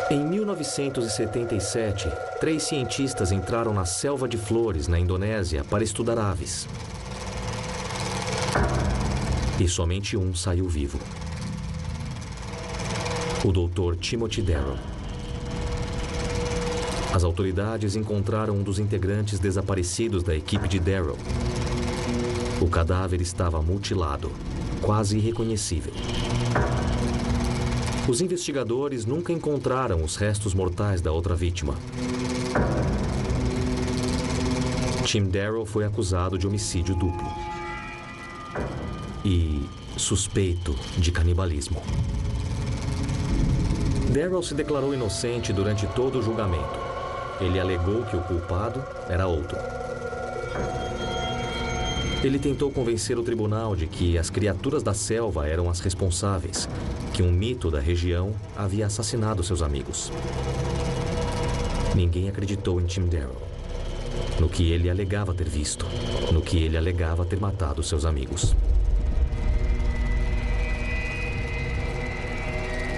Em 1977, 3 cientistas entraram na selva de flores, na Indonésia, para estudar aves. E somente um saiu vivo. O Dr. Timothy Darrow. As autoridades encontraram um dos integrantes desaparecidos da equipe de Darrow. O cadáver estava mutilado, quase irreconhecível. Os investigadores nunca encontraram os restos mortais da outra vítima. Tim Darrow foi acusado de homicídio duplo e suspeito de canibalismo. Darrow se declarou inocente durante todo o julgamento. Ele alegou que o culpado era outro. Ele tentou convencer o tribunal de que as criaturas da selva eram as responsáveis, que um mito da região havia assassinado seus amigos. Ninguém acreditou em Tim Darrow, no que ele alegava ter visto, no que ele alegava ter matado seus amigos.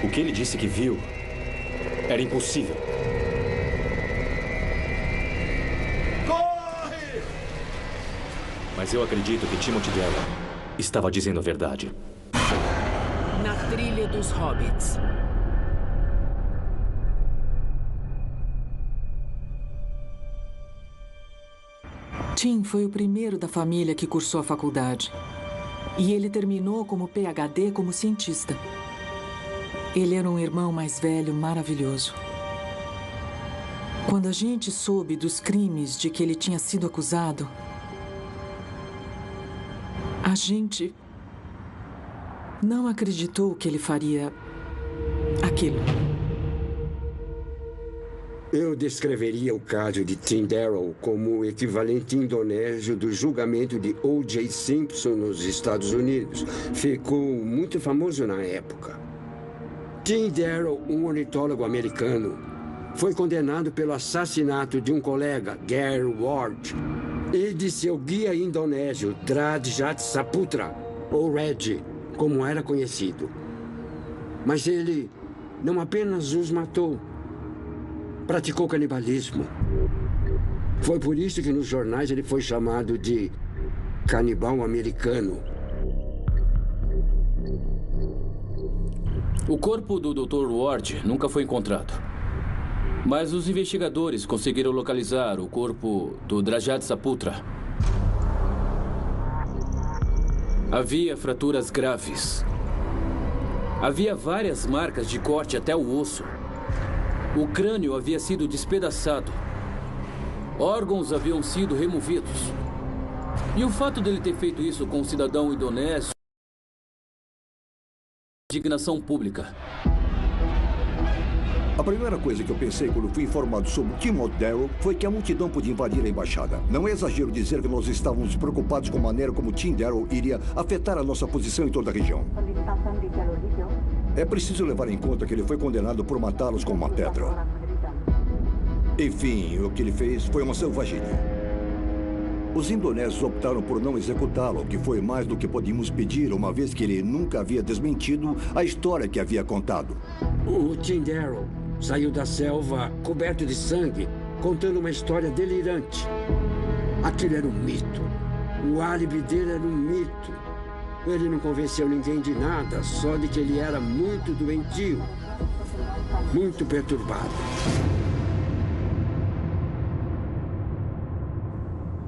O que ele disse que viu era impossível. Corre! Mas eu acredito que Timothy Darrow estava dizendo a verdade. Na Trilha dos Hobbits. Tim foi o primeiro da família que cursou a faculdade. E ele terminou como PhD como cientista. Ele era um irmão mais velho maravilhoso. Quando a gente soube dos crimes de que ele tinha sido acusado, a gente não acreditou que ele faria aquilo. Eu descreveria o caso de Tim Darrow como o equivalente indonésio do julgamento de O.J. Simpson nos Estados Unidos. Ficou muito famoso na época. Tim Darrow, um ornitólogo americano, foi condenado pelo assassinato de um colega, Gary Ward, e de seu guia indonésio, Drajat Saputra, ou Red, como era conhecido. Mas ele não apenas os matou, praticou canibalismo. Foi por isso que nos jornais ele foi chamado de canibal americano. O corpo do Dr. Ward nunca foi encontrado. Mas os investigadores conseguiram localizar o corpo do Drajat Saputra. Havia fraturas graves. Havia várias marcas de corte até o osso. O crânio havia sido despedaçado. Órgãos haviam sido removidos. E o fato dele ter feito isso com um cidadão indonésio... indignação pública. A primeira coisa que eu pensei quando fui informado sobre Timothy Darrow foi que a multidão podia invadir a embaixada. Não é exagero dizer que nós estávamos preocupados com a maneira como Tim Darrow iria afetar a nossa posição em toda a região. É preciso levar em conta que ele foi condenado por matá-los com uma pedra. Enfim, o que ele fez foi uma selvageria. Os indonésios optaram por não executá-lo, o que foi mais do que podíamos pedir, uma vez que ele nunca havia desmentido a história que havia contado. O Tim Darrow saiu da selva coberto de sangue, contando uma história delirante. Aquilo era um mito. O álibi dele era um mito. Ele não convenceu ninguém de nada, só de que ele era muito doentio, muito perturbado.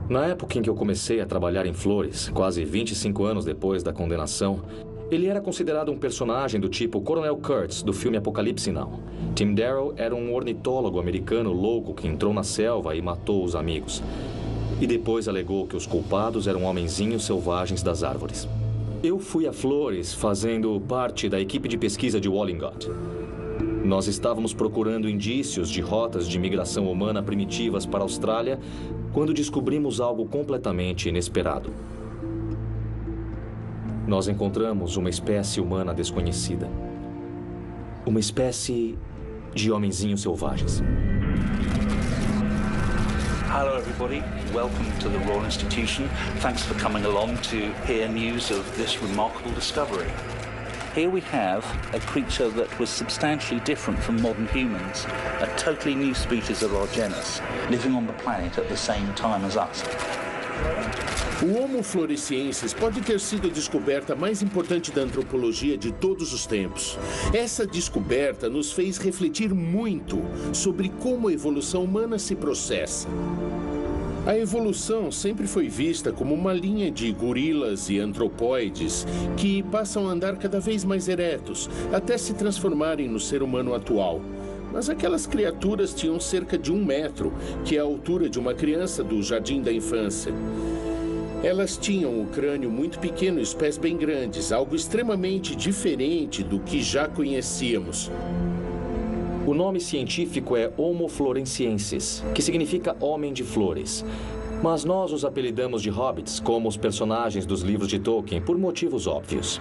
Na época em que eu comecei a trabalhar em Flores, quase 25 anos depois da condenação, ele era considerado um personagem do tipo Coronel Kurtz, do filme Apocalipse Now. Tim Darrow era um ornitólogo americano louco que entrou na selva e matou os amigos. E depois alegou que os culpados eram homenzinhos selvagens das árvores. Eu fui a Flores fazendo parte da equipe de pesquisa de Wallingot. Nós estávamos procurando indícios de rotas de migração humana primitivas para a Austrália quando descobrimos algo completamente inesperado. Nós encontramos uma espécie humana desconhecida. uma espécie de homenzinhos selvagens. Hello everybody, welcome to the Royal Institution. Thanks for coming along to hear news of this remarkable discovery. Here we have a creature that was substantially different from modern humans, a totally new species of our genus, living on the planet at the same time as us. O Homo floresiensis pode ter sido a descoberta mais importante da antropologia de todos os tempos. Essa descoberta nos fez refletir muito sobre como a evolução humana se processa. A evolução sempre foi vista como uma linha de gorilas e antropóides que passam a andar cada vez mais eretos, até se transformarem no ser humano atual. Mas aquelas criaturas tinham cerca de 1 metro, que é a altura de uma criança do jardim da infância. Elas tinham o crânio muito pequeno e os pés bem grandes, algo extremamente diferente do que já conhecíamos. O nome científico é Homo floresiensis, que significa homem de flores. Mas nós os apelidamos de hobbits, como os personagens dos livros de Tolkien, por motivos óbvios.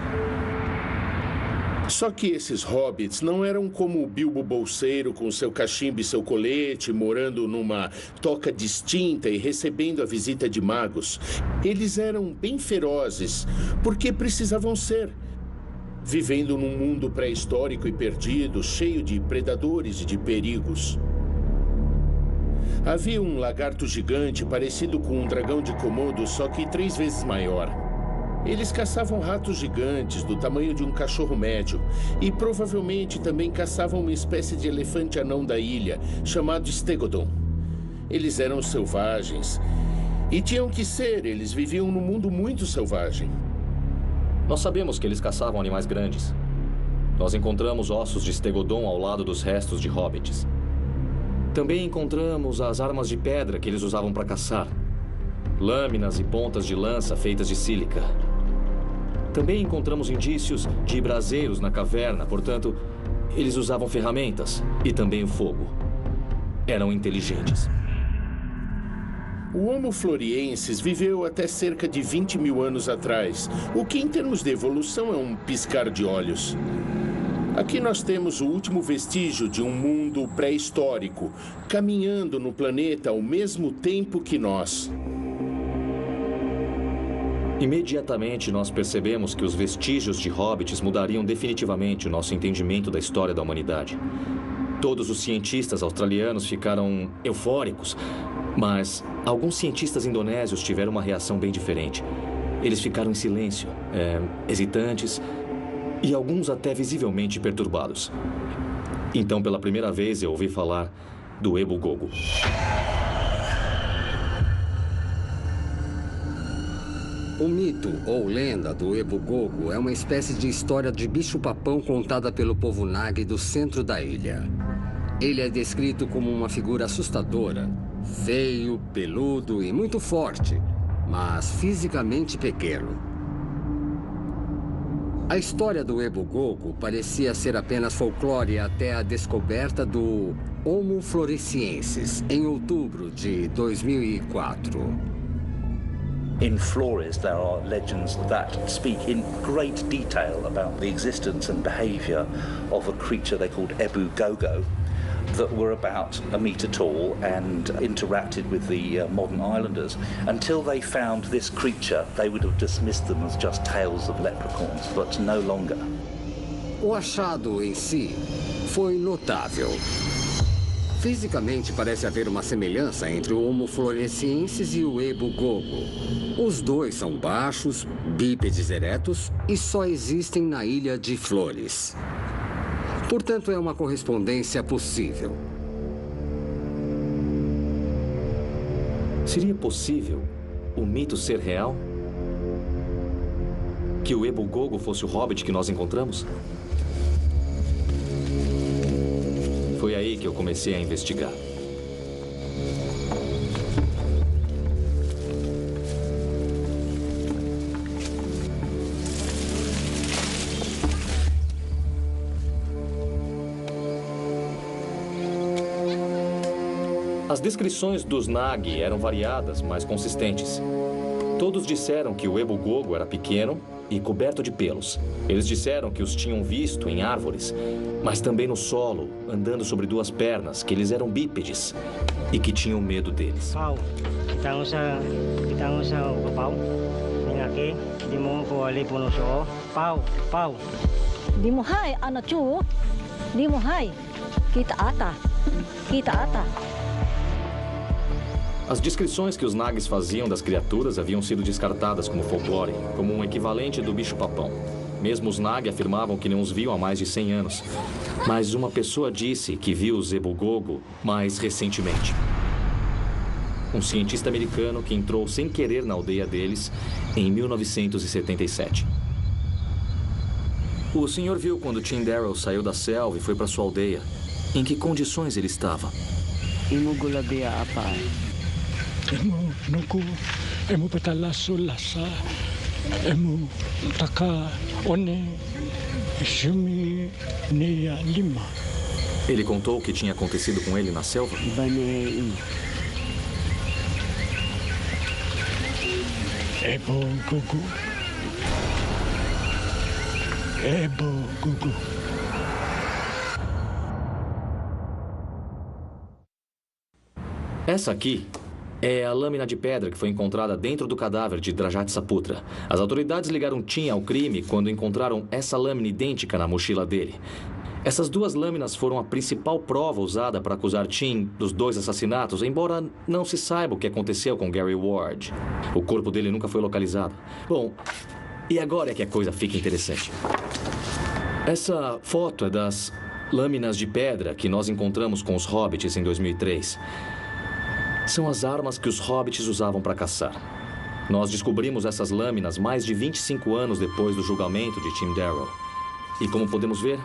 Só que esses hobbits não eram como o Bilbo Bolseiro com seu cachimbo e seu colete, morando numa toca distinta e recebendo a visita de magos. Eles eram bem ferozes, porque precisavam ser. Vivendo num mundo pré-histórico e perdido, cheio de predadores e de perigos. Havia um lagarto gigante parecido com um dragão de Komodo, só que 3 vezes maior. Eles caçavam ratos gigantes do tamanho de um cachorro médio e provavelmente também caçavam uma espécie de elefante anão da ilha, chamado Stegodon. Eles eram selvagens e tinham que ser, eles viviam num mundo muito selvagem. Nós sabemos que eles caçavam animais grandes. Nós encontramos ossos de Stegodon ao lado dos restos de hobbits. Também encontramos as armas de pedra que eles usavam para caçar. Lâminas e pontas de lança feitas de sílica. Também encontramos indícios de braseiros na caverna, portanto, eles usavam ferramentas e também o fogo. Eram inteligentes. O Homo floresiensis viveu até cerca de 20 mil anos atrás, o que em termos de evolução é um piscar de olhos. Aqui nós temos o último vestígio de um mundo pré-histórico, caminhando no planeta ao mesmo tempo que nós. Imediatamente nós percebemos que os vestígios de hobbits mudariam definitivamente o nosso entendimento da história da humanidade. Todos os cientistas australianos ficaram eufóricos, mas alguns cientistas indonésios tiveram uma reação bem diferente. Eles ficaram em silêncio, hesitantes e alguns até visivelmente perturbados. Então, pela primeira vez, eu ouvi falar do Ebugogo. O mito ou lenda do Ebugogo é uma espécie de história de bicho-papão contada pelo povo Nagi do centro da ilha. Ele é descrito como uma figura assustadora, feio, peludo e muito forte, mas fisicamente pequeno. A história do Ebugogo parecia ser apenas folclore até a descoberta do Homo floresiensis em outubro de 2004. In Flores, there are legends that speak in great detail about the existence and behavior of a creature they called Ebugogo that were about 1 meter tall and interacted with the modern islanders. Until they found this creature, they would have dismissed them as just tales of leprechauns, but no longer. O achado em si foi notável. Fisicamente, parece haver uma semelhança entre o Homo floresiensis e o Ebugogo. Os dois são baixos, bípedes eretos e só existem na ilha de Flores. Portanto, é uma correspondência possível. Seria possível o mito ser real? Que o Ebugogo fosse o hobbit que nós encontramos? Foi aí que eu comecei a investigar. As descrições dos Nagi eram variadas, mas consistentes. Todos disseram que o Ebugogo era pequeno, e coberto de pelos. Eles disseram que os tinham visto em árvores, mas também no solo, andando sobre duas pernas, que eles eram bípedes e que tinham medo deles. Pau, kita usah o pau. Vem aqui, di mo ko ali puno so. Pau, pau. Di mo hai anak cu. Di mo hai. Kita ata. Kita ata. As descrições que os Nags faziam das criaturas haviam sido descartadas como folclore, como um equivalente do bicho-papão. Mesmo os Nag afirmavam que não os viam há mais de 100 anos. Mas uma pessoa disse que viu os Ebugogo mais recentemente. Um cientista americano que entrou sem querer na aldeia deles em 1977. O senhor viu quando Tim Darrow saiu da selva e foi para sua aldeia. Em que condições ele estava? Imugulabia apa? Emu nuku, emu petalaso lasa, emu taka one, shumi neia lima. Ele contou o que tinha acontecido com ele na selva? Banei. Ebo gugu. Ebo gugu. Essa aqui é a lâmina de pedra que foi encontrada dentro do cadáver de Drajat Saputra. As autoridades ligaram Tim ao crime quando encontraram essa lâmina idêntica na mochila dele. Essas duas lâminas foram a principal prova usada para acusar Tim dos 2 assassinatos, embora não se saiba o que aconteceu com Gary Ward. O corpo dele nunca foi localizado. Bom, e agora é que a coisa fica interessante. Essa foto é das lâminas de pedra que nós encontramos com os hobbits em 2003. São as armas que os hobbits usavam para caçar. Nós descobrimos essas lâminas mais de 25 anos depois do julgamento de Tim Darrow. E como podemos ver,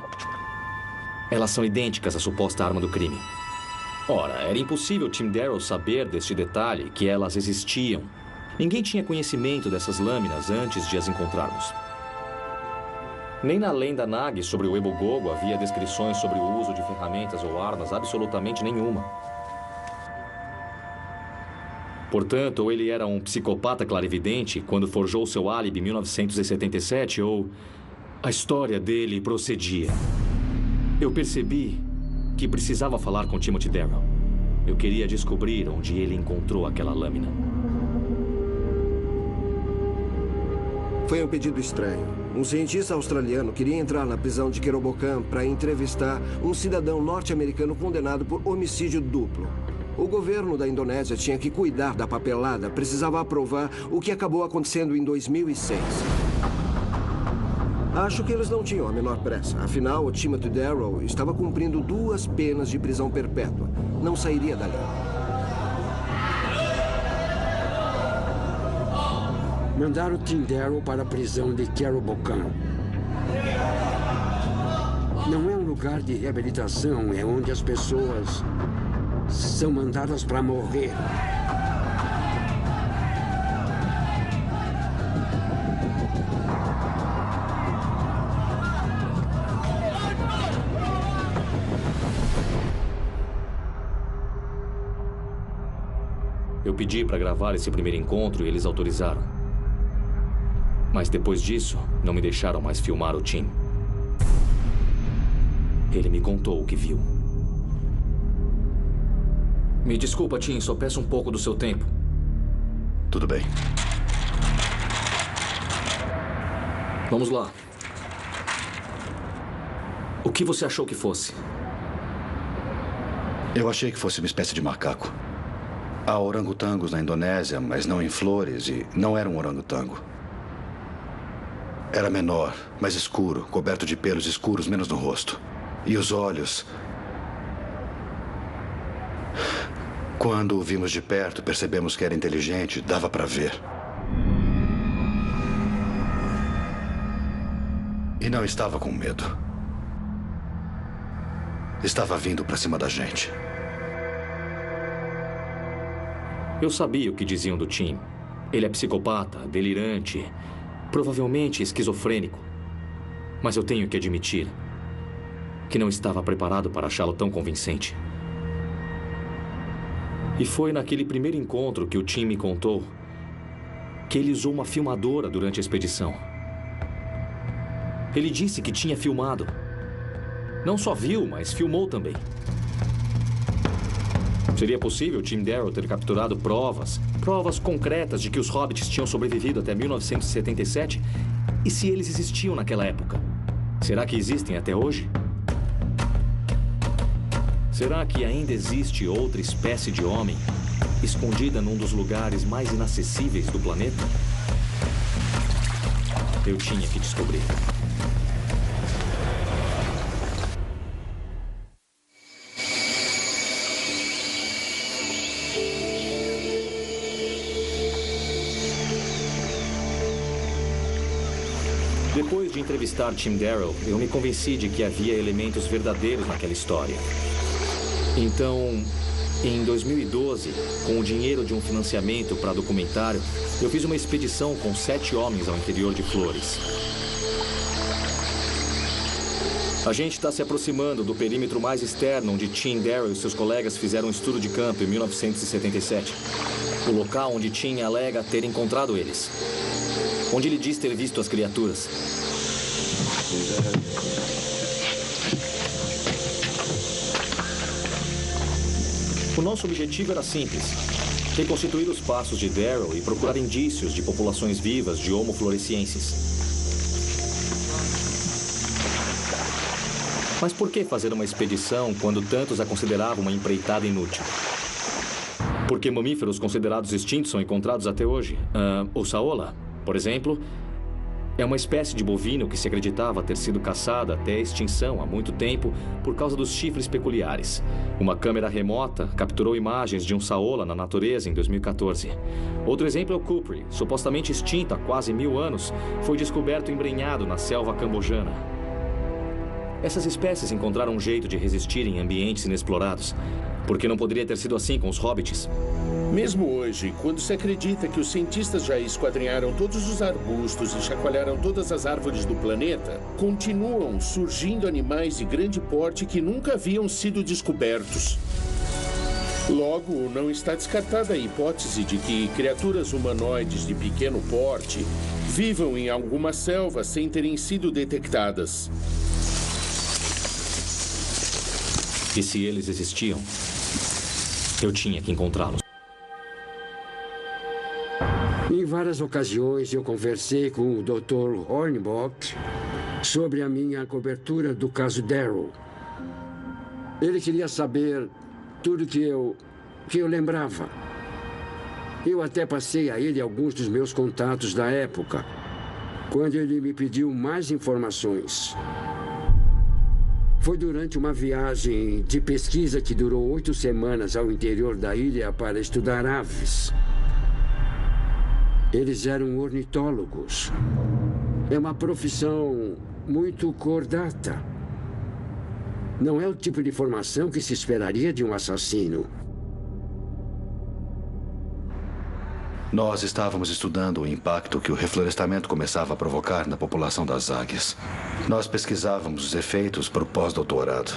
elas são idênticas à suposta arma do crime. Ora, era impossível Tim Darrow saber deste detalhe, que elas existiam. Ninguém tinha conhecimento dessas lâminas antes de as encontrarmos. Nem na lenda Nag sobre o Ebugogo havia descrições sobre o uso de ferramentas ou armas, absolutamente nenhuma. Portanto, ou ele era um psicopata clarividente quando forjou seu álibi em 1977, ou a história dele procedia. Eu percebi que precisava falar com Timothy Darrow. Eu queria descobrir onde ele encontrou aquela lâmina. Foi um pedido estranho. Um cientista australiano queria entrar na prisão de Kerobokan para entrevistar um cidadão norte-americano condenado por homicídio duplo. O governo da Indonésia tinha que cuidar da papelada, precisava aprovar o que acabou acontecendo em 2006. Acho que eles não tinham a menor pressa. Afinal, o Timothy Darrow estava cumprindo 2 penas de prisão perpétua. Não sairia dali. Mandaram Tim Darrow para a prisão de Kerobokan. Não é um lugar de reabilitação, é onde as pessoas são mandadas para morrer. Eu pedi para gravar esse primeiro encontro e eles autorizaram. Mas depois disso, não me deixaram mais filmar o Tim. Ele me contou o que viu. Me desculpa, Tim, só peço um pouco do seu tempo. Tudo bem. Vamos lá. O que você achou que fosse? Eu achei que fosse uma espécie de macaco. Há orangotangos na Indonésia, mas não em Flores, e não era um orangotango. Era menor, mais escuro, coberto de pelos escuros, menos no rosto. E os olhos... Quando o vimos de perto, percebemos que era inteligente, dava para ver. E não estava com medo. Estava vindo para cima da gente. Eu sabia o que diziam do Tim. Ele é psicopata, delirante, provavelmente esquizofrênico. Mas eu tenho que admitir que não estava preparado para achá-lo tão convincente. E foi naquele primeiro encontro que o Tim me contou que ele usou uma filmadora durante a expedição. Ele disse que tinha filmado. Não só viu, mas filmou também. Seria possível Tim Darrow ter capturado provas concretas de que os hobbits tinham sobrevivido até 1977? E se eles existiam naquela época? Será que existem até hoje? Será que ainda existe outra espécie de homem escondida num dos lugares mais inacessíveis do planeta? Eu tinha que descobrir. Depois de entrevistar Tim Darrow, eu me convenci de que havia elementos verdadeiros naquela história. Então, em 2012, com o dinheiro de um financiamento para documentário, eu fiz uma expedição com 7 homens ao interior de Flores. A gente está se aproximando do perímetro mais externo, onde Tim Darrow e seus colegas fizeram um estudo de campo em 1977. O local onde Tim alega ter encontrado eles. Onde ele diz ter visto as criaturas. O nosso objetivo era simples: reconstituir os passos de Darrow e procurar indícios de populações vivas de Homo floresiensis. Mas por que fazer uma expedição quando tantos a consideravam uma empreitada inútil? Porque mamíferos considerados extintos são encontrados até hoje. O saola, por exemplo, é uma espécie de bovino que se acreditava ter sido caçada até a extinção há muito tempo por causa dos chifres peculiares. Uma câmera remota capturou imagens de um saola na natureza em 2014. Outro exemplo é o cupri, supostamente extinto há quase 1000 anos, foi descoberto embrenhado na selva cambojana. Essas espécies encontraram um jeito de resistir em ambientes inexplorados. Por que não poderia ter sido assim com os hobbits? Mesmo hoje, quando se acredita que os cientistas já esquadrinharam todos os arbustos e chacoalharam todas as árvores do planeta, continuam surgindo animais de grande porte que nunca haviam sido descobertos. Logo, não está descartada a hipótese de que criaturas humanoides de pequeno porte vivam em alguma selva sem terem sido detectadas. E se eles existiam, eu tinha que encontrá-los. Em várias ocasiões eu conversei com o Dr. Hornbock sobre a minha cobertura do caso Darrow. Ele queria saber tudo que eu lembrava. Eu até passei a ele alguns dos meus contatos da época, quando ele me pediu mais informações. Foi durante uma viagem de pesquisa que durou 8 semanas ao interior da ilha para estudar aves. Eles eram ornitólogos. É uma profissão muito cordata. Não é o tipo de formação que se esperaria de um assassino. Nós estávamos estudando o impacto que o reflorestamento começava a provocar na população das águias. Nós pesquisávamos os efeitos para o pós-doutorado.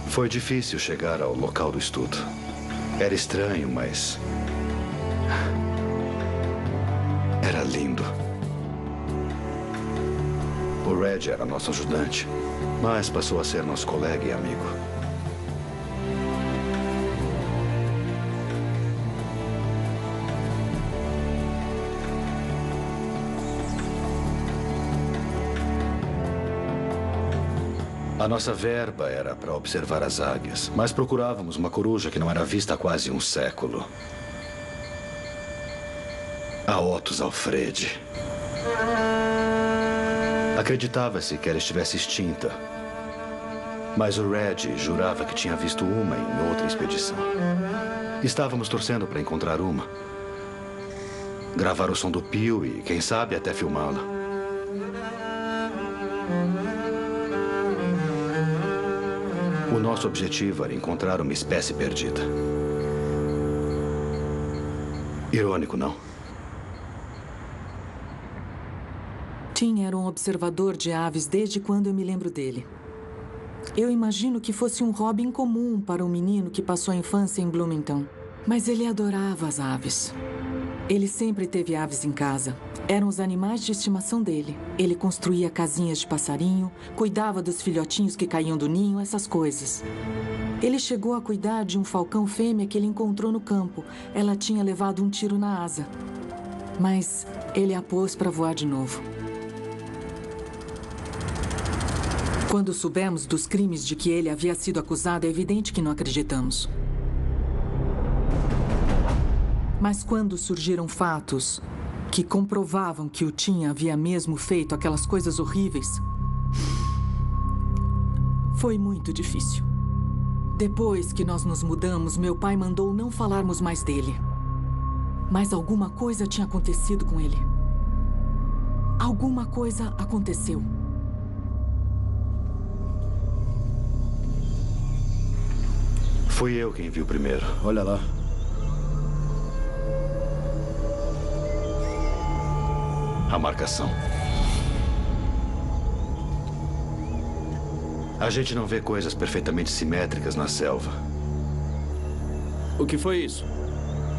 Foi difícil chegar ao local do estudo. Era estranho, mas era lindo. O Red era nosso ajudante, mas passou a ser nosso colega e amigo. A nossa verba era para observar as águias, mas procurávamos uma coruja que não era vista há quase um século. A Otus Alfredi. Acreditava-se que ela estivesse extinta, mas o Red jurava que tinha visto uma em outra expedição. Estávamos torcendo para encontrar uma, gravar o som do pio e, quem sabe, até filmá-la. O nosso objetivo era encontrar uma espécie perdida. Irônico, não? Tim era um observador de aves desde quando eu me lembro dele. Eu imagino que fosse um hobby incomum para um menino que passou a infância em Bloomington. Mas ele adorava as aves. Ele sempre teve aves em casa. Eram os animais de estimação dele. Ele construía casinhas de passarinho, cuidava dos filhotinhos que caíam do ninho, essas coisas. Ele chegou a cuidar de um falcão fêmea que ele encontrou no campo. Ela tinha levado um tiro na asa. Mas ele a pôs para voar de novo. Quando soubemos dos crimes de que ele havia sido acusado, é evidente que não acreditamos. Mas quando surgiram fatos que comprovavam que o Tim havia mesmo feito aquelas coisas horríveis, foi muito difícil. Depois que nós nos mudamos, meu pai mandou não falarmos mais dele. Mas alguma coisa tinha acontecido com ele. Alguma coisa aconteceu. Fui eu quem viu primeiro. Olha lá. A marcação. A gente não vê coisas perfeitamente simétricas na selva. O que foi isso?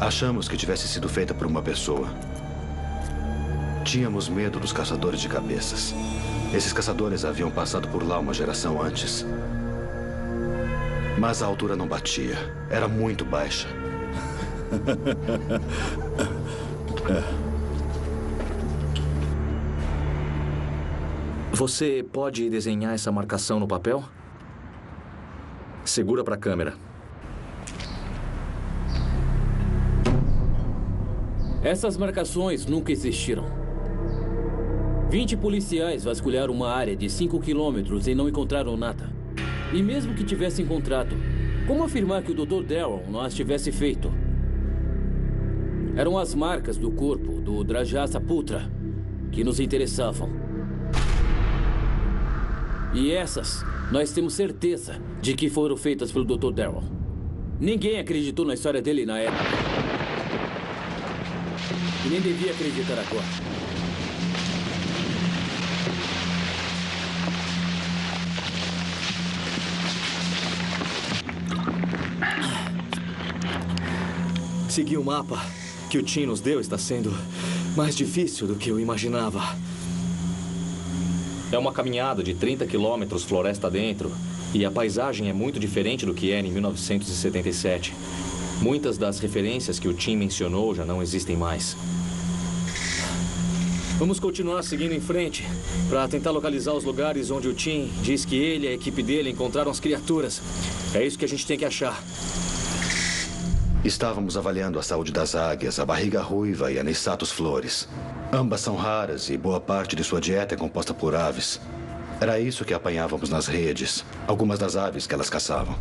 Achamos que tivesse sido feita por uma pessoa. Tínhamos medo dos caçadores de cabeças. Esses caçadores haviam passado por lá uma geração antes. Mas a altura não batia. Era muito baixa. Você pode desenhar essa marcação no papel? Segura para a câmera. Essas marcações nunca existiram. 20 policiais vasculharam uma área de 5 quilômetros e não encontraram nada. E mesmo que tivesse encontrado, como afirmar que o Dr. Darrow não as tivesse feito? Eram as marcas do corpo do Drajasa Putra que nos interessavam. E essas, nós temos certeza de que foram feitas pelo Dr. Darrow. Ninguém acreditou na história dele na época. E nem devia acreditar agora. Seguir o mapa que o Tim nos deu está sendo mais difícil do que eu imaginava. É uma caminhada de 30 quilômetros floresta dentro e a paisagem é muito diferente do que era em 1977. Muitas das referências que o Tim mencionou já não existem mais. Vamos continuar seguindo em frente para tentar localizar os lugares onde o Tim diz que ele e a equipe dele encontraram as criaturas. É isso que a gente tem que achar. Estávamos avaliando a saúde das águias, a barriga ruiva e a Neissatus flores. Ambas são raras e boa parte de sua dieta é composta por aves. Era isso que apanhávamos nas redes, algumas das aves que elas caçavam.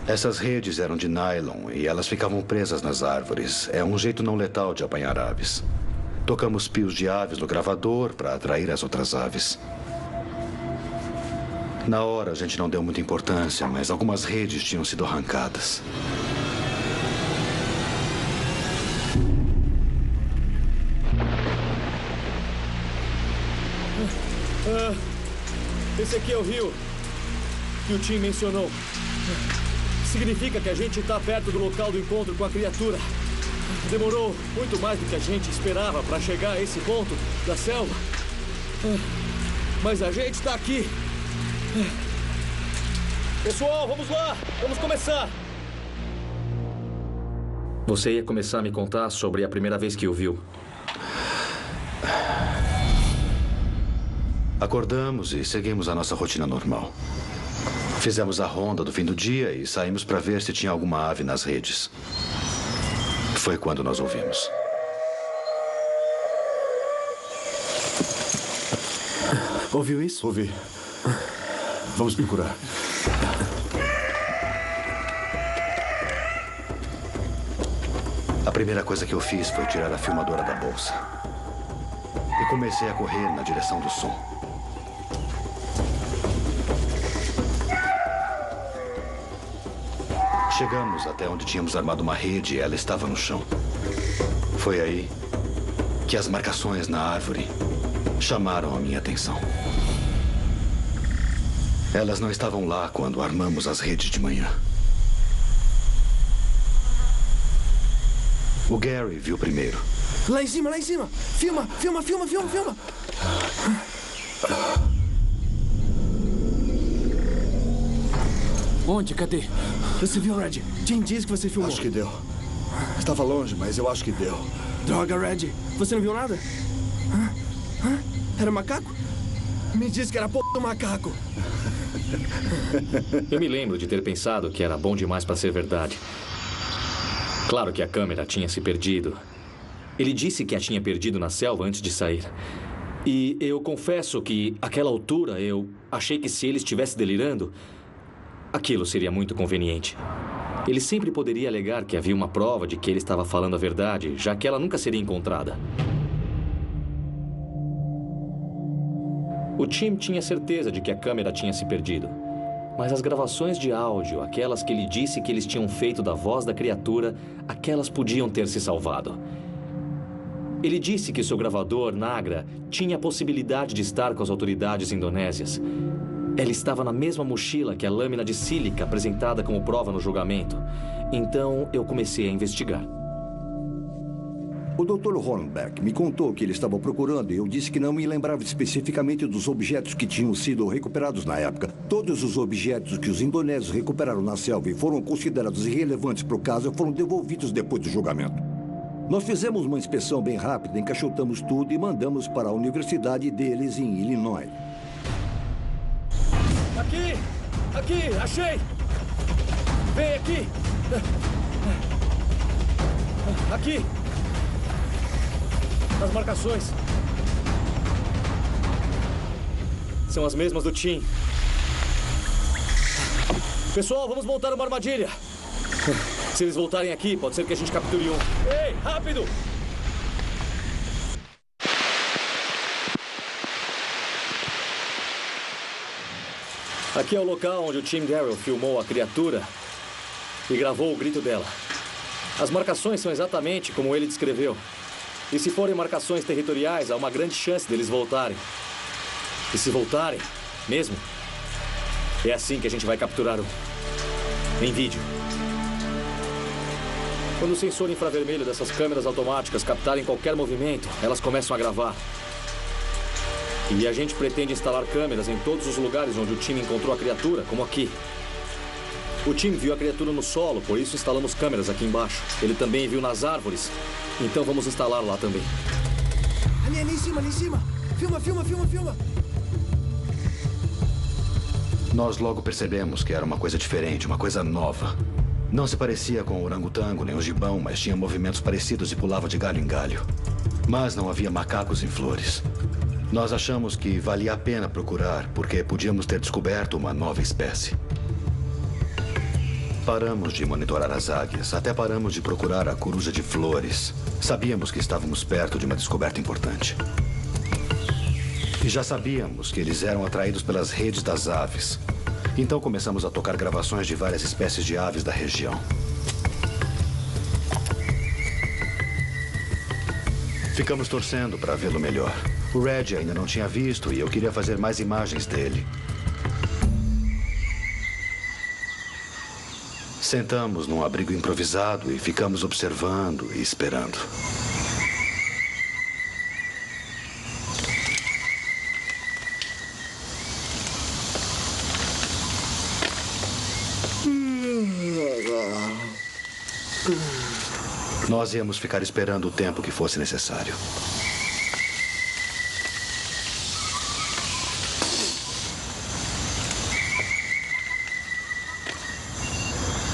Essas redes eram de nylon e elas ficavam presas nas árvores. É um jeito não letal de apanhar aves. Tocamos pios de aves no gravador para atrair as outras aves. Na hora, a gente não deu muita importância, mas algumas redes tinham sido arrancadas. Esse aqui é o rio que o Tim mencionou. Significa que a gente está perto do local do encontro com a criatura. Demorou muito mais do que a gente esperava para chegar a esse ponto da selva. Mas a gente está aqui. Pessoal, vamos lá! Vamos começar! Você ia começar a me contar sobre a primeira vez que o viu. Acordamos e seguimos a nossa rotina normal. Fizemos a ronda do fim do dia e saímos para ver se tinha alguma ave nas redes. Foi quando nós ouvimos. Ouviu isso? Ouvi. Vamos procurar. A primeira coisa que eu fiz foi tirar a filmadora da bolsa. E comecei a correr na direção do som. Chegamos até onde tínhamos armado uma rede e ela estava no chão. Foi aí que as marcações na árvore chamaram a minha atenção. Elas não estavam lá quando armamos as redes de manhã. O Gary viu primeiro. Lá em cima, lá em cima! Filma, filma, filma, filma, filma! Onde? Cadê? Você viu, Red? Quem disse que você filmou? Acho que deu. Estava longe, mas eu acho que deu. Droga, Red. Você não viu nada? Era macaco? Me disse que era do macaco. Eu me lembro de ter pensado que era bom demais para ser verdade. Claro que a câmera tinha se perdido. Ele disse que a tinha perdido na selva antes de sair. E eu confesso que, àquela altura, eu achei que se ele estivesse delirando, aquilo seria muito conveniente. Ele sempre poderia alegar que havia uma prova de que ele estava falando a verdade, já que ela nunca seria encontrada. O Tim tinha certeza de que a câmera tinha se perdido. Mas as gravações de áudio, aquelas que ele disse que eles tinham feito da voz da criatura, aquelas podiam ter se salvado. Ele disse que seu gravador, Nagra, tinha a possibilidade de estar com as autoridades indonésias. Ela estava na mesma mochila que a lâmina de sílica apresentada como prova no julgamento. Então, eu comecei a investigar. O Dr. Hornbeck me contou que ele estava procurando e eu disse que não me lembrava especificamente dos objetos que tinham sido recuperados na época. Todos os objetos que os indonésios recuperaram na selva e foram considerados irrelevantes para o caso foram devolvidos depois do julgamento. Nós fizemos uma inspeção bem rápida, encaixotamos tudo e mandamos para a universidade deles em Illinois. Aqui! Aqui! Achei! Vem aqui! Aqui! As marcações são as mesmas do Tim. Pessoal, vamos montar uma armadilha. Se eles voltarem aqui, pode ser que a gente capture um. Ei, rápido! Aqui é o local onde o Tim Darrell filmou a criatura e gravou o grito dela. As marcações são exatamente como ele descreveu. E se forem marcações territoriais, há uma grande chance deles voltarem. E se voltarem, mesmo, é assim que a gente vai capturar um. Em vídeo. Quando o sensor infravermelho dessas câmeras automáticas captarem qualquer movimento, elas começam a gravar. E a gente pretende instalar câmeras em todos os lugares onde o time encontrou a criatura, como aqui. O time viu a criatura no solo, por isso instalamos câmeras aqui embaixo. Ele também viu nas árvores, então vamos instalar lá também. Ali em cima, ali em cima. Filma, filma, filma, filma. Nós logo percebemos que era uma coisa diferente, uma coisa nova. Não se parecia com o orangotango nem o gibão, mas tinha movimentos parecidos e pulava de galho em galho. Mas não havia macacos em flores. Nós achamos que valia a pena procurar, porque podíamos ter descoberto uma nova espécie. Paramos de monitorar as águias, até paramos de procurar a coruja de flores. Sabíamos que estávamos perto de uma descoberta importante. E já sabíamos que eles eram atraídos pelas redes das aves. Então começamos a tocar gravações de várias espécies de aves da região. Ficamos torcendo para vê-lo melhor. O Red ainda não tinha visto e eu queria fazer mais imagens dele. Sentamos num abrigo improvisado e ficamos observando e esperando. Nós íamos ficar esperando o tempo que fosse necessário.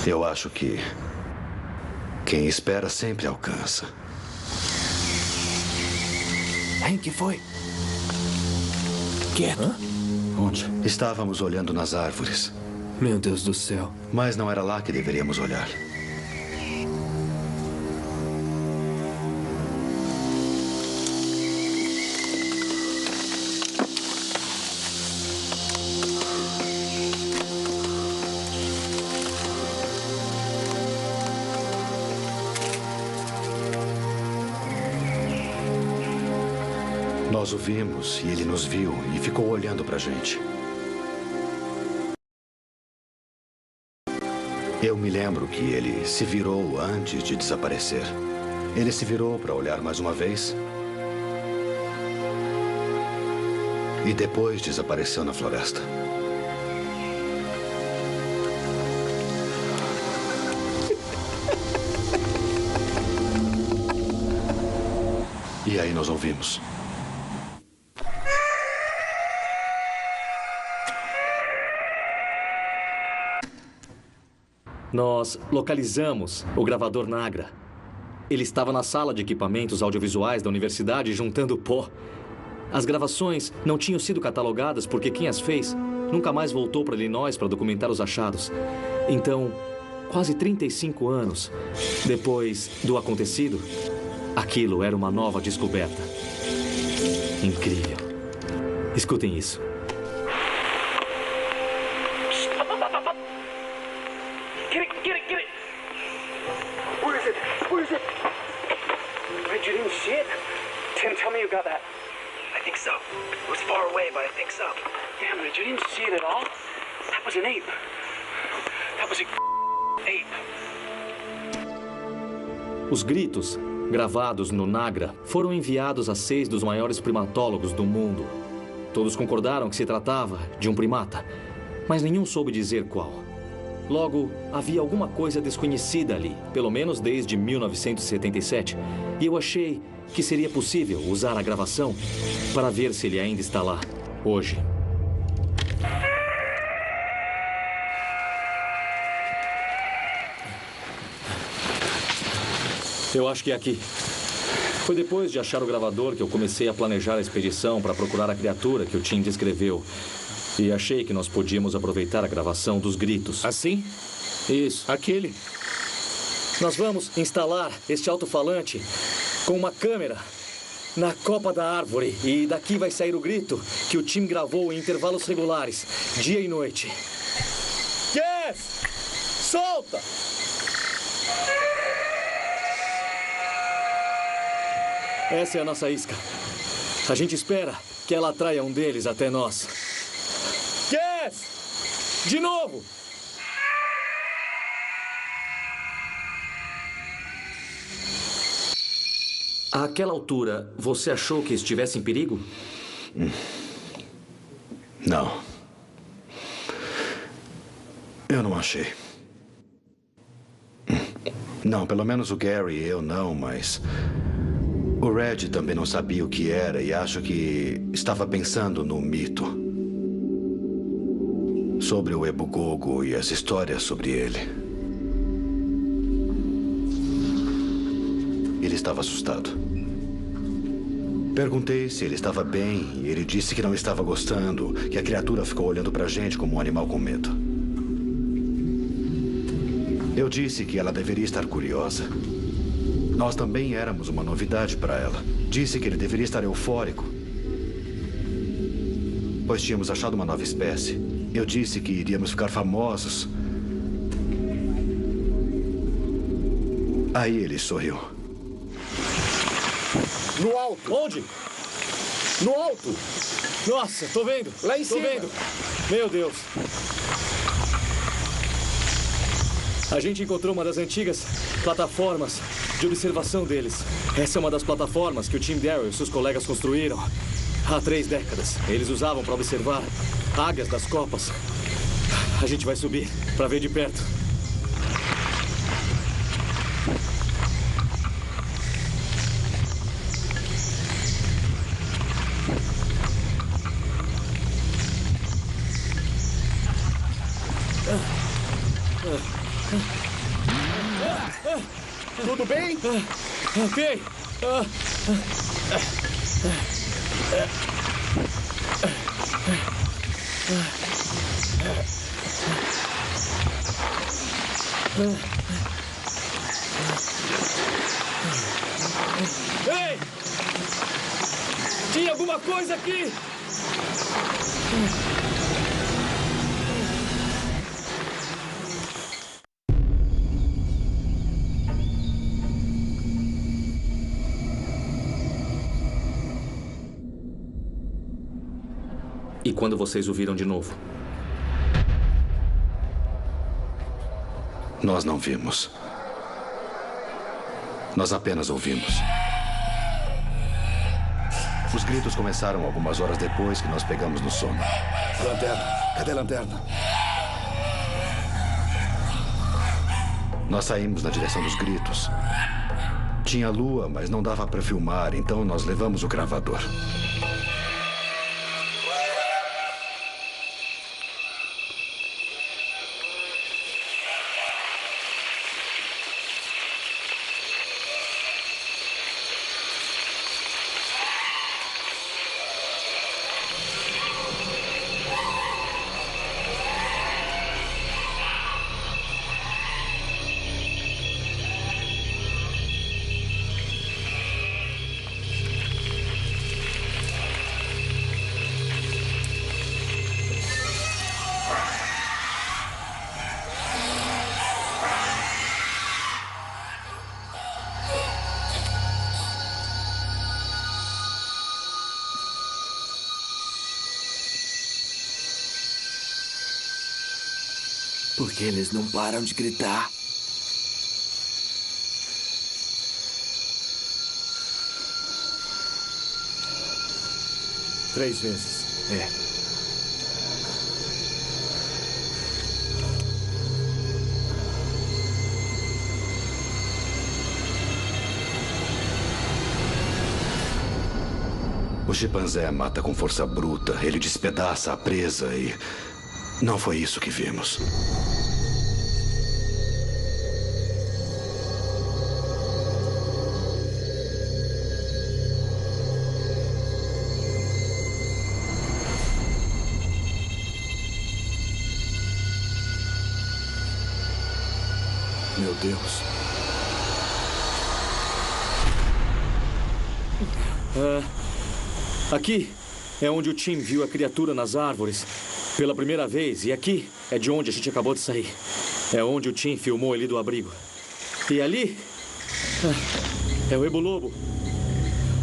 Eu acho que quem espera sempre alcança. Hein, que foi? Quieto. Onde? Estávamos olhando nas árvores. Meu Deus do céu. Mas não era lá que deveríamos olhar. Nós o vimos e ele nos viu e ficou olhando pra gente. Eu me lembro que ele se virou antes de desaparecer. Ele se virou para olhar mais uma vez. E depois desapareceu na floresta. E aí nós ouvimos. Nós localizamos o gravador Nagra. Ele estava na sala de equipamentos audiovisuais da universidade juntando pó. As gravações não tinham sido catalogadas porque quem as fez nunca mais voltou para Illinois para documentar os achados. Então, quase 35 anos depois do acontecido, aquilo era uma nova descoberta. Incrível. Escutem isso. Get it! Where is it? Red, you didn't see it? Tim, tell me you got that. I think so. It was far away, but I think so. Damn, Red, you didn't see it at all? That was an ape. That was a ape. Os gritos, gravados no Nagra, foram enviados a 6 dos maiores primatólogos do mundo. Todos concordaram que se tratava de um primata, mas nenhum soube dizer qual. Logo, havia alguma coisa desconhecida ali, pelo menos desde 1977. E eu achei que seria possível usar a gravação para ver se ele ainda está lá, hoje. Eu acho que é aqui. Foi depois de achar o gravador que eu comecei a planejar a expedição para procurar a criatura que o Tim descreveu. E achei que nós podíamos aproveitar a gravação dos gritos. Assim? Isso. Aquele. Nós vamos instalar este alto-falante com uma câmera na copa da árvore. E daqui vai sair o grito que o Tim gravou em intervalos regulares, dia e noite. Yes! Solta! Essa é a nossa isca. A gente espera que ela atraia um deles até nós. Yes! De novo! Àquela altura, você achou que estivesse em perigo? Não. Eu não achei. Não, pelo menos o Gary e eu não, mas... O Red também não sabia o que era e acho que estava pensando no mito. Sobre o Ebu Gogo e as histórias sobre ele. Ele estava assustado. Perguntei se ele estava bem e ele disse que não estava gostando, que a criatura ficou olhando pra gente como um animal com medo. Eu disse que ela deveria estar curiosa. Nós também éramos uma novidade para ela. Disse que ele deveria estar eufórico, pois tínhamos achado uma nova espécie. Eu disse que iríamos ficar famosos. Aí ele sorriu. No alto! Onde? No alto! Nossa, tô vendo! Lá em cima! Tô vendo! Meu Deus! A gente encontrou uma das antigas plataformas de observação deles. Essa é uma das plataformas que o Tim Darrow e seus colegas construíram há 3 décadas. Eles usavam para observar águias das copas. A gente vai subir para ver de perto. Tudo bem? Ok. Ei! Tinha alguma coisa aqui! E quando vocês o viram de novo? Nós não vimos. Nós apenas ouvimos. Os gritos começaram algumas horas depois que nós pegamos no sono. Lanterna. Cadê a lanterna? Nós saímos na direção dos gritos. Tinha lua, mas não dava para filmar, então nós levamos o gravador. Porque eles não param de gritar. Três vezes. É. O chimpanzé mata com força bruta. Ele despedaça a presa e... não foi isso que vimos. Meu Deus. Aqui é onde o Tim viu a criatura nas árvores pela primeira vez. E aqui é de onde a gente acabou de sair. É onde o Tim filmou ele do abrigo. E ali é o Ebulobo,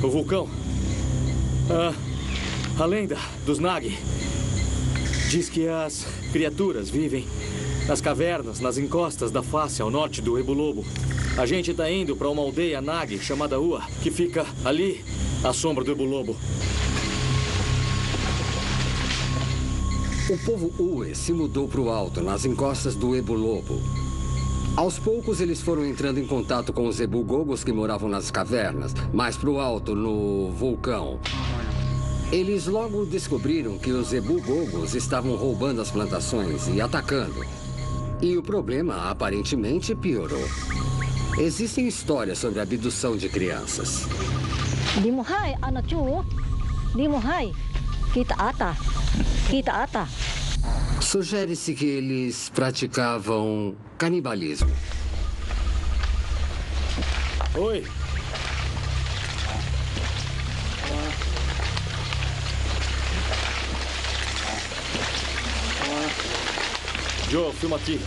o vulcão. A lenda dos Nag diz que as criaturas vivem nas cavernas, nas encostas da face ao norte do Ebulobo. A gente está indo para uma aldeia Nag chamada Ua, que fica ali à sombra do Ebulobo. O povo Ue se mudou para o alto, nas encostas do Ebulobo. Aos poucos, eles foram entrando em contato com os Ebugogos que moravam nas cavernas, mais para o alto, no vulcão. Eles logo descobriram que os Ebugogos estavam roubando as plantações e atacando. E o problema, aparentemente, piorou. Existem histórias sobre a abdução de crianças. Dimuhai, anachu. Dimuhai. Kita ata. Sugere-se que eles praticavam canibalismo. Oi. Joe, filma aqui.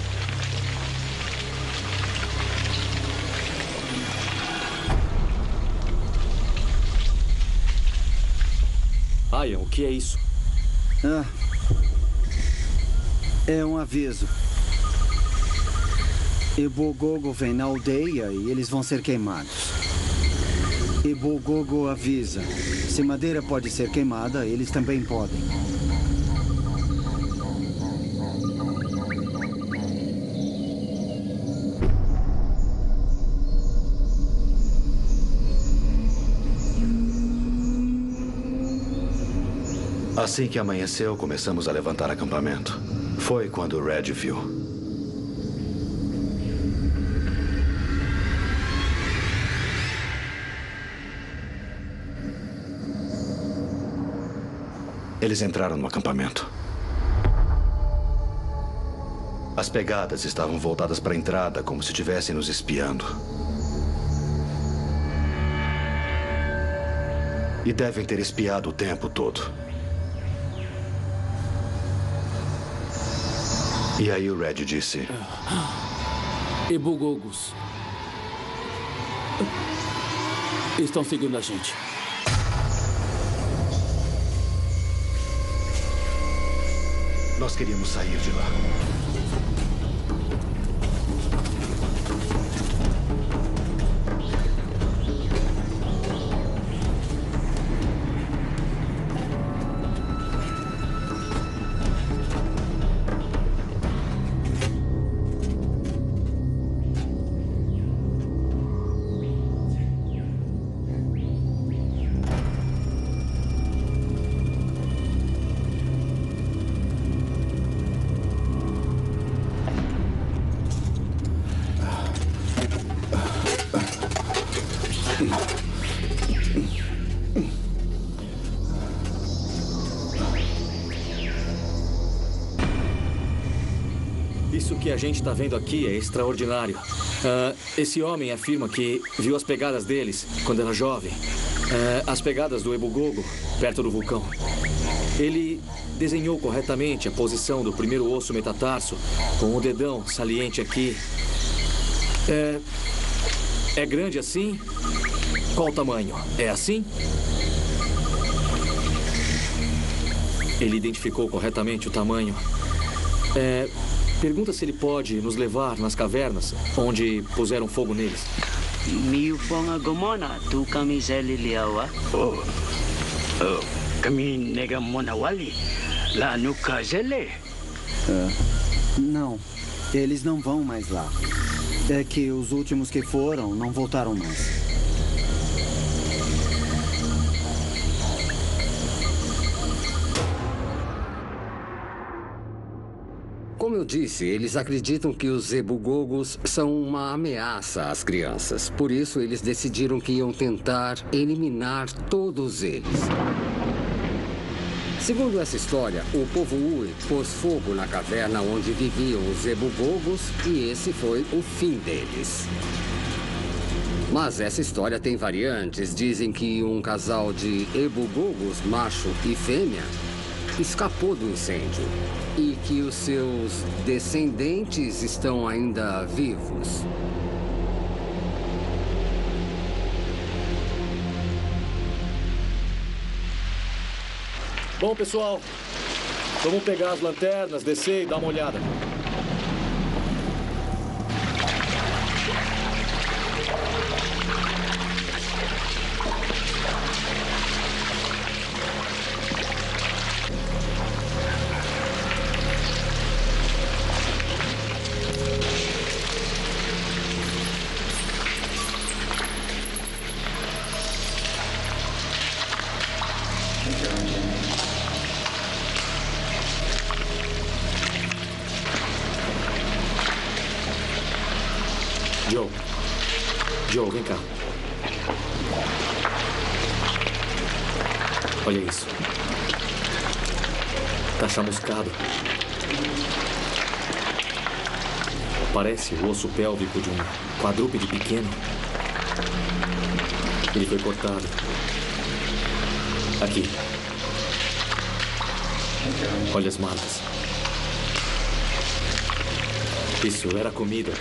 Ian, o que é isso? É um aviso. Ebogogo vem na aldeia e eles vão ser queimados. Ebogogo avisa. Se madeira pode ser queimada, eles também podem. Assim que amanheceu, começamos a levantar acampamento. Foi quando o Red viu. Eles entraram no acampamento. As pegadas estavam voltadas para a entrada, como se estivessem nos espiando. E devem ter espiado o tempo todo. E aí o Red disse... Ebugogos estão seguindo a gente. Nós queríamos sair de lá. Isso que a gente está vendo aqui é extraordinário. Esse homem afirma que viu as pegadas deles quando era jovem. As pegadas do Ebugogo, perto do vulcão. Ele desenhou corretamente a posição do primeiro osso metatarso, com o dedão saliente aqui. É grande assim? Qual o tamanho? É assim? Ele identificou corretamente o tamanho. Pergunta se ele pode nos levar nas cavernas onde puseram fogo neles. Miuponga gomona, tu camisele liawa. Kami nega monawali. Lá no casele. Não, eles não vão mais lá. É que os últimos que foram não voltaram mais. Como eu disse, eles acreditam que os Ebugogos são uma ameaça às crianças. Por isso, eles decidiram que iam tentar eliminar todos eles. Segundo essa história, o povo Ui pôs fogo na caverna onde viviam os Ebugogos e esse foi o fim deles. Mas essa história tem variantes. Dizem que um casal de Ebugogos, macho e fêmea, escapou do incêndio e que os seus descendentes estão ainda vivos. Bom, pessoal, vamos pegar as lanternas, descer e dar uma olhada. Joe, vem cá. Olha isso. Tá chamuscado. Parece o osso pélvico de um quadrúpede pequeno. Ele foi cortado. Aqui. Olha as marcas. Isso era comida.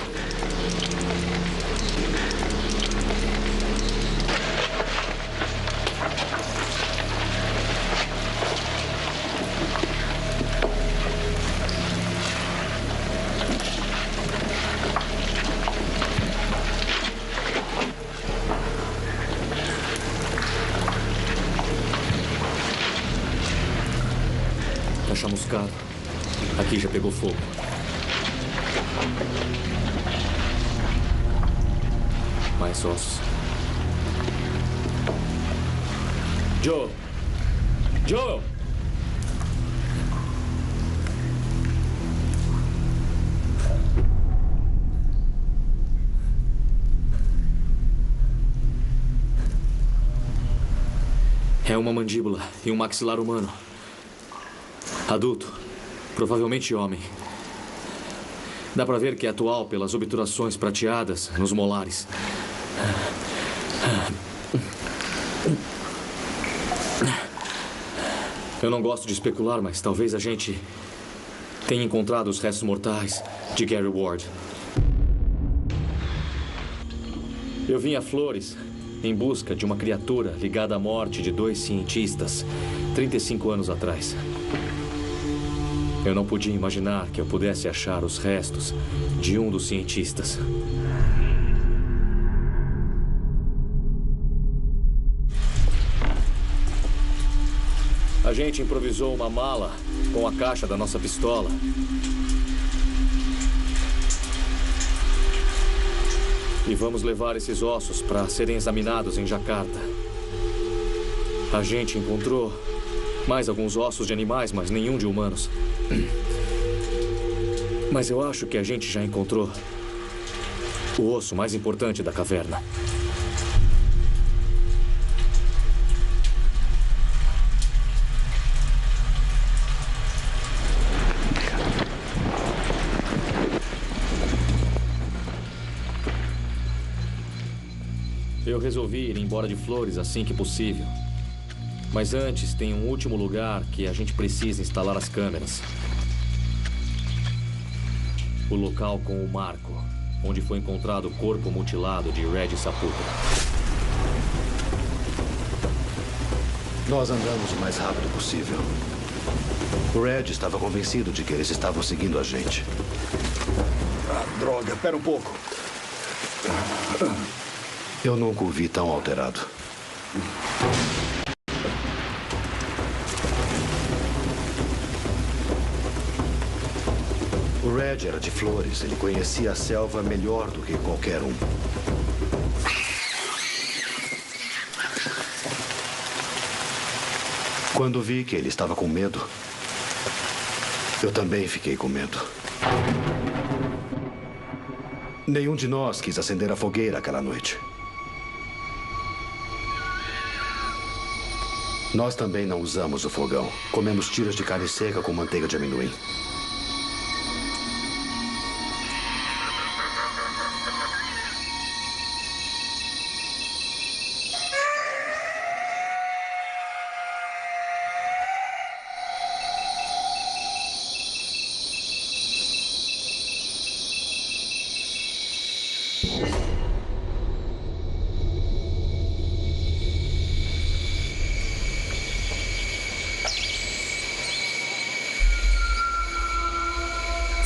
Tá chamuscado. Aqui já pegou fogo. Mais ossos. Joe! Joe! É uma mandíbula e um maxilar humano. Adulto, provavelmente homem. Dá pra ver que é atual pelas obturações prateadas nos molares. Eu não gosto de especular, mas talvez a gente tenha encontrado os restos mortais de Gary Ward. Eu vim a Flores em busca de uma criatura ligada à morte de 2 cientistas 35 anos atrás. Eu não podia imaginar que eu pudesse achar os restos de um dos cientistas. A gente improvisou uma mala com a caixa da nossa pistola. E vamos levar esses ossos para serem examinados em Jakarta. A gente encontrou mais alguns ossos de animais, mas nenhum de humanos. Mas eu acho que a gente já encontrou o osso mais importante da caverna. Eu resolvi ir embora de Flores assim que possível. Mas antes, tem um último lugar que a gente precisa instalar as câmeras. O local com o marco, onde foi encontrado o corpo mutilado de Reggie Saputra. Nós andamos o mais rápido possível. O Red estava convencido de que eles estavam seguindo a gente. Ah, droga, pera um pouco. Eu nunca o vi tão alterado. O Red era de Flores. Ele conhecia a selva melhor do que qualquer um. Quando vi que ele estava com medo, eu também fiquei com medo. Nenhum de nós quis acender a fogueira aquela noite. Nós também não usamos o fogão. Comemos tiras de carne seca com manteiga de amendoim.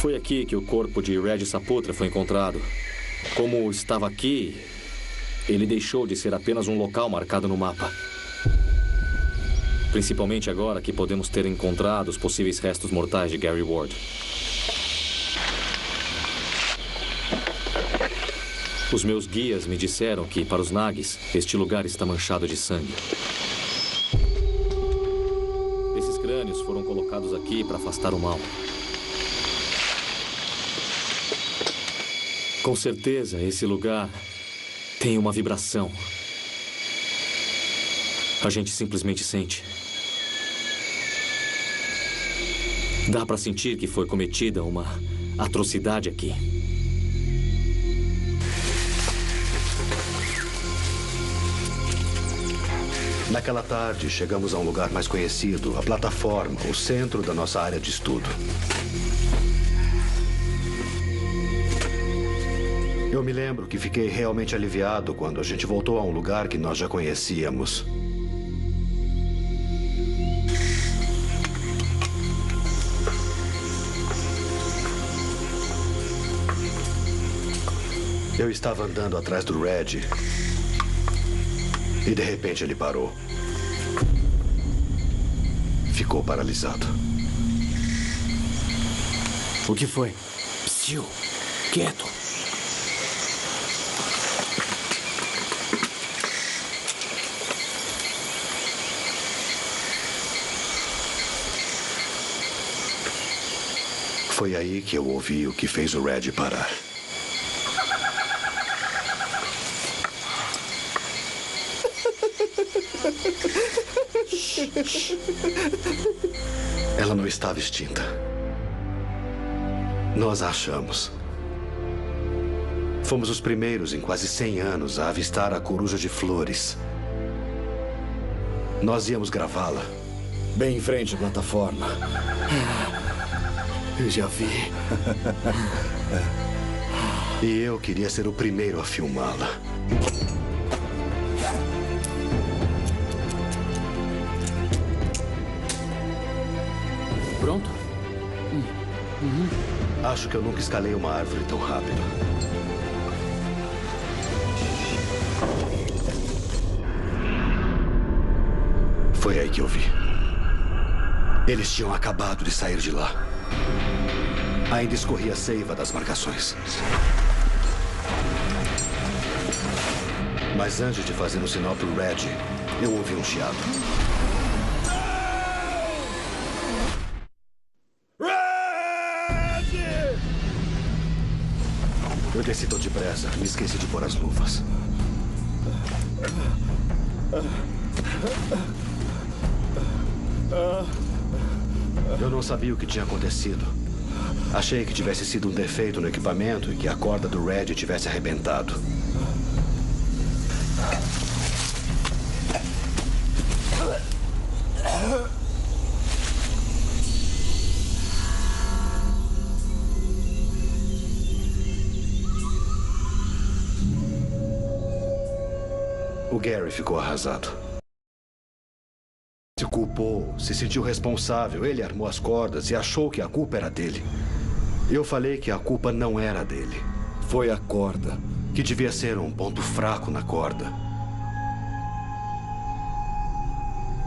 Foi aqui que o corpo de Reggie Saputra foi encontrado. Como estava aqui, ele deixou de ser apenas um local marcado no mapa. Principalmente agora que podemos ter encontrado os possíveis restos mortais de Gary Ward. Os meus guias me disseram que, para os Naguis, este lugar está manchado de sangue. Esses crânios foram colocados aqui para afastar o mal. Com certeza, esse lugar tem uma vibração. A gente simplesmente sente. Dá para sentir que foi cometida uma atrocidade aqui. Naquela tarde, chegamos a um lugar mais conhecido, a plataforma, o centro da nossa área de estudo. Eu me lembro que fiquei realmente aliviado quando a gente voltou a um lugar que nós já conhecíamos. Eu estava andando atrás do Red e de repente ele parou. Ficou paralisado. O que foi? Psiu, quieto. Foi aí que eu ouvi o que fez o Red parar. Ela não estava extinta. Nós a achamos. Fomos os primeiros em quase 100 anos a avistar a coruja de Flores. Nós íamos gravá-la. Bem em frente à plataforma. Eu já vi. E eu queria ser o primeiro a filmá-la. Pronto? Acho que eu nunca escalei uma árvore tão rápido. Foi aí que eu vi. Eles tinham acabado de sair de lá. Ainda escorria a seiva das marcações. Mas antes de fazer um sinal pro Red, eu ouvi um chiado. Eu desci tão depressa, me esqueci de pôr as luvas. Eu não sabia o que tinha acontecido. Achei que tivesse sido um defeito no equipamento e que a corda do Red tivesse arrebentado. O Gary ficou arrasado. Se culpou, se sentiu responsável. Ele armou as cordas e achou que a culpa era dele. Eu falei que a culpa não era dele. Foi a corda, que devia ser um ponto fraco na corda.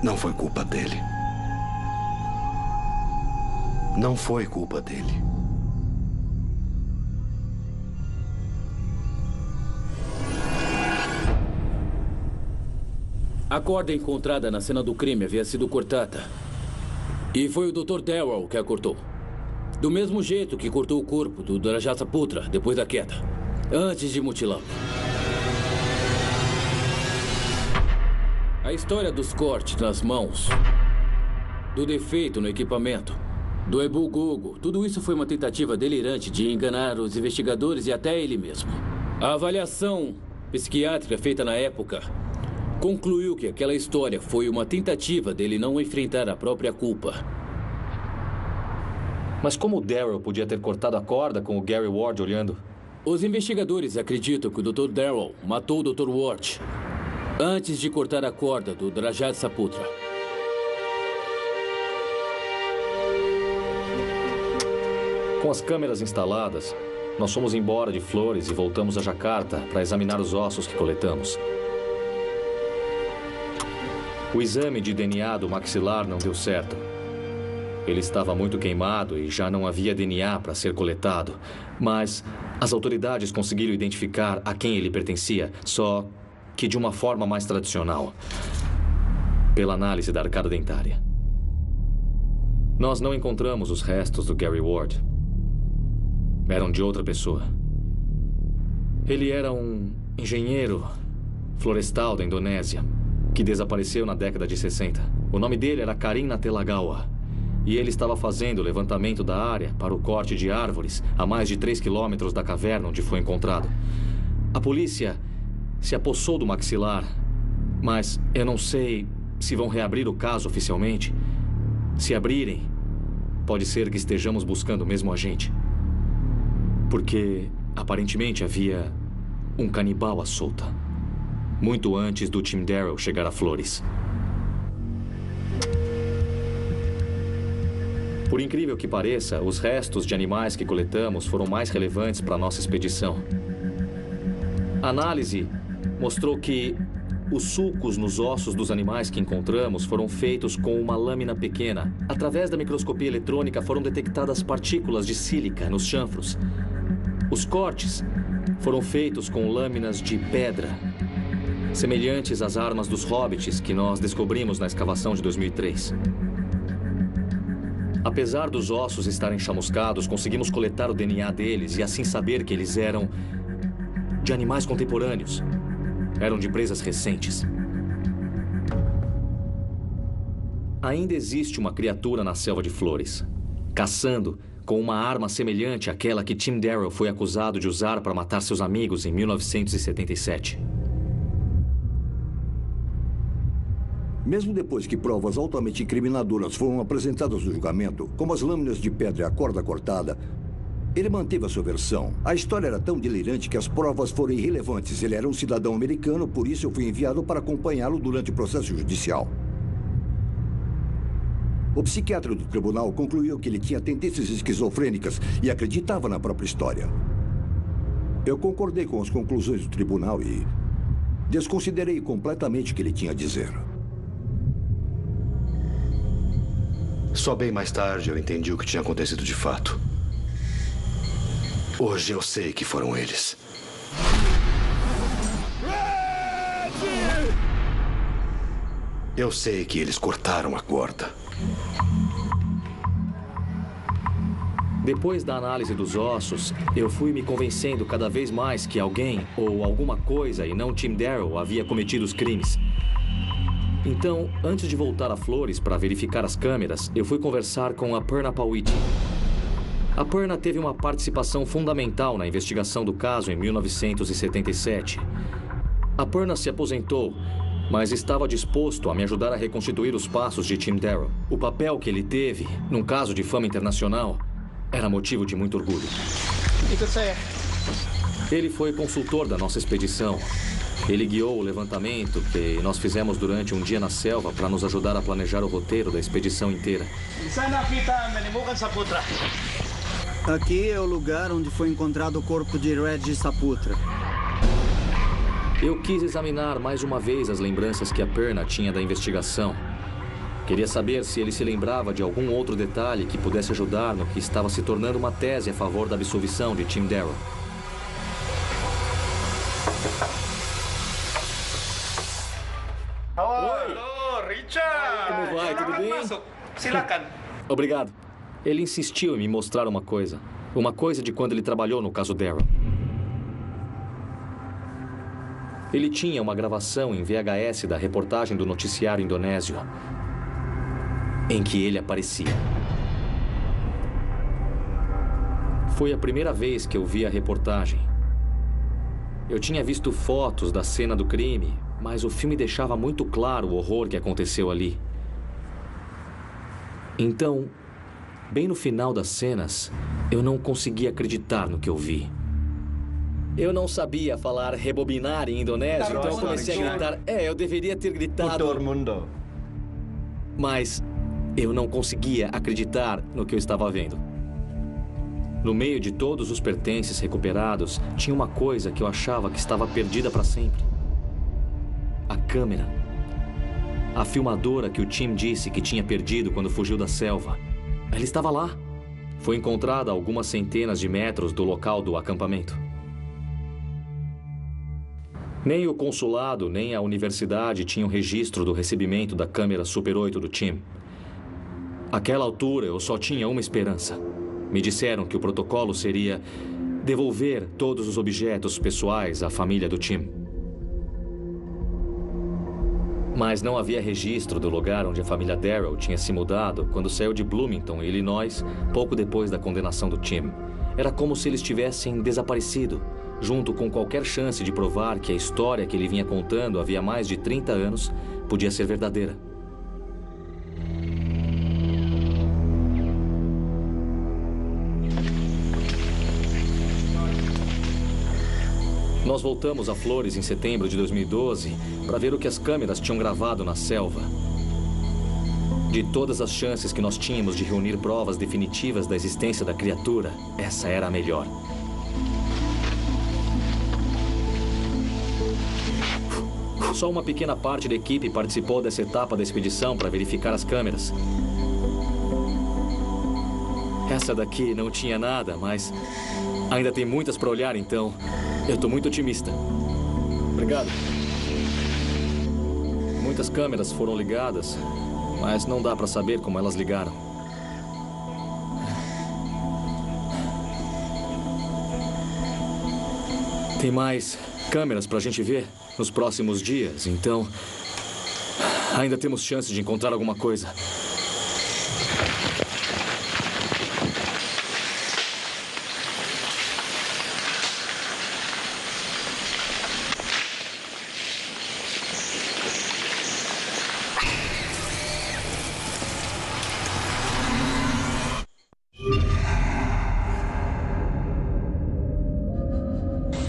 Não foi culpa dele. Não foi culpa dele. A corda encontrada na cena do crime havia sido cortada. E foi o Dr. Darrow que a cortou. Do mesmo jeito que cortou o corpo do Rajat Saputra depois da queda, antes de mutilá-lo. A história dos cortes nas mãos, do defeito no equipamento, do Ebu Gogo, tudo isso foi uma tentativa delirante de enganar os investigadores e até ele mesmo. A avaliação psiquiátrica feita na época concluiu que aquela história foi uma tentativa dele não enfrentar a própria culpa. Mas como o Darrow podia ter cortado a corda com o Gary Ward olhando? Os investigadores acreditam que o Dr. Darrow matou o Dr. Ward antes de cortar a corda do Rajat Saputra. Com as câmeras instaladas, nós fomos embora de Flores e voltamos a Jakarta para examinar os ossos que coletamos. O exame de DNA do maxilar não deu certo. Ele estava muito queimado e já não havia DNA para ser coletado. Mas as autoridades conseguiram identificar a quem ele pertencia, só que de uma forma mais tradicional, pela análise da arcada dentária. Nós não encontramos os restos do Gary Ward. Eram de outra pessoa. Ele era um engenheiro florestal da Indonésia, que desapareceu na década de 60. O nome dele era Karim Natelagawa. E ele estava fazendo o levantamento da área para o corte de árvores a mais de 3 quilômetros da caverna onde foi encontrado. A polícia se apossou do maxilar, mas eu não sei se vão reabrir o caso oficialmente. Se abrirem, pode ser que estejamos buscando o mesmo agente. Porque, aparentemente, havia um canibal à solta. Muito antes do Tim Darrow chegar a Flores. Por incrível que pareça, os restos de animais que coletamos foram mais relevantes para a nossa expedição. A análise mostrou que os sulcos nos ossos dos animais que encontramos foram feitos com uma lâmina pequena. Através da microscopia eletrônica foram detectadas partículas de sílica nos chanfros. Os cortes foram feitos com lâminas de pedra, semelhantes às armas dos hobbits que nós descobrimos na escavação de 2003. Apesar dos ossos estarem chamuscados, conseguimos coletar o DNA deles e assim saber que eles eram de animais contemporâneos. Eram de presas recentes. Ainda existe uma criatura na selva de Flores, caçando com uma arma semelhante àquela que Tim Darrow foi acusado de usar para matar seus amigos em 1977. Mesmo depois que provas altamente incriminadoras foram apresentadas no julgamento, como as lâminas de pedra e a corda cortada, ele manteve a sua versão. A história era tão delirante que as provas foram irrelevantes. Ele era um cidadão americano, por isso eu fui enviado para acompanhá-lo durante o processo judicial. O psiquiatra do tribunal concluiu que ele tinha tendências esquizofrênicas e acreditava na própria história. Eu concordei com as conclusões do tribunal e desconsiderei completamente o que ele tinha a dizer. Só bem mais tarde eu entendi o que tinha acontecido de fato. Hoje eu sei que foram eles. Eu sei que eles cortaram a corda. Depois da análise dos ossos, eu fui me convencendo cada vez mais que alguém ou alguma coisa, e não Tim Darrow, havia cometido os crimes. Então, antes de voltar a Flores para verificar as câmeras, eu fui conversar com a Perna Pawiti. A Perna teve uma participação fundamental na investigação do caso em 1977. A Perna se aposentou, mas estava disposto a me ajudar a reconstituir os passos de Tim Darrow. O papel que ele teve, num caso de fama internacional, era motivo de muito orgulho. Ele foi consultor da nossa expedição. Ele guiou o levantamento que nós fizemos durante um dia na selva para nos ajudar a planejar o roteiro da expedição inteira. Aqui é o lugar onde foi encontrado o corpo de Reggie Saputra. Eu quis examinar mais uma vez as lembranças que a Perna tinha da investigação. Queria saber se ele se lembrava de algum outro detalhe que pudesse ajudar no que estava se tornando uma tese a favor da absolvição de Tim Darrow. Oi, Richard! Como vai? Tudo bem? Silakan. Obrigado. Ele insistiu em me mostrar uma coisa. Uma coisa de quando ele trabalhou no caso Darrow. Ele tinha uma gravação em VHS da reportagem do noticiário indonésio, em que ele aparecia. Foi a primeira vez que eu vi a reportagem. Eu tinha visto fotos da cena do crime, mas o filme deixava muito claro o horror que aconteceu ali. Então, bem no final das cenas, eu não conseguia acreditar no que eu vi. Eu não sabia falar rebobinar em indonésio, então eu comecei a gritar. Eu deveria ter gritado. Mas eu não conseguia acreditar no que eu estava vendo. No meio de todos os pertences recuperados, tinha uma coisa que eu achava que estava perdida para sempre. A câmera. A filmadora que o Tim disse que tinha perdido quando fugiu da selva. Ela estava lá. Foi encontrada a algumas centenas de metros do local do acampamento. Nem o consulado, nem a universidade tinham registro do recebimento da câmera Super 8 do Tim. Àquela altura, eu só tinha uma esperança. Me disseram que o protocolo seria devolver todos os objetos pessoais à família do Tim. Mas não havia registro do lugar onde a família Darrow tinha se mudado quando saiu de Bloomington, Illinois, pouco depois da condenação do Tim. Era como se eles tivessem desaparecido, junto com qualquer chance de provar que a história que ele vinha contando havia mais de 30 anos podia ser verdadeira. Nós voltamos a Flores em setembro de 2012 para ver o que as câmeras tinham gravado na selva. De todas as chances que nós tínhamos de reunir provas definitivas da existência da criatura, essa era a melhor. Só uma pequena parte da equipe participou dessa etapa da expedição para verificar as câmeras. Essa daqui não tinha nada, mas ainda tem muitas para olhar, então eu estou muito otimista. Obrigado. Muitas câmeras foram ligadas, mas não dá para saber como elas ligaram. Tem mais câmeras para a gente ver nos próximos dias, então ainda temos chance de encontrar alguma coisa.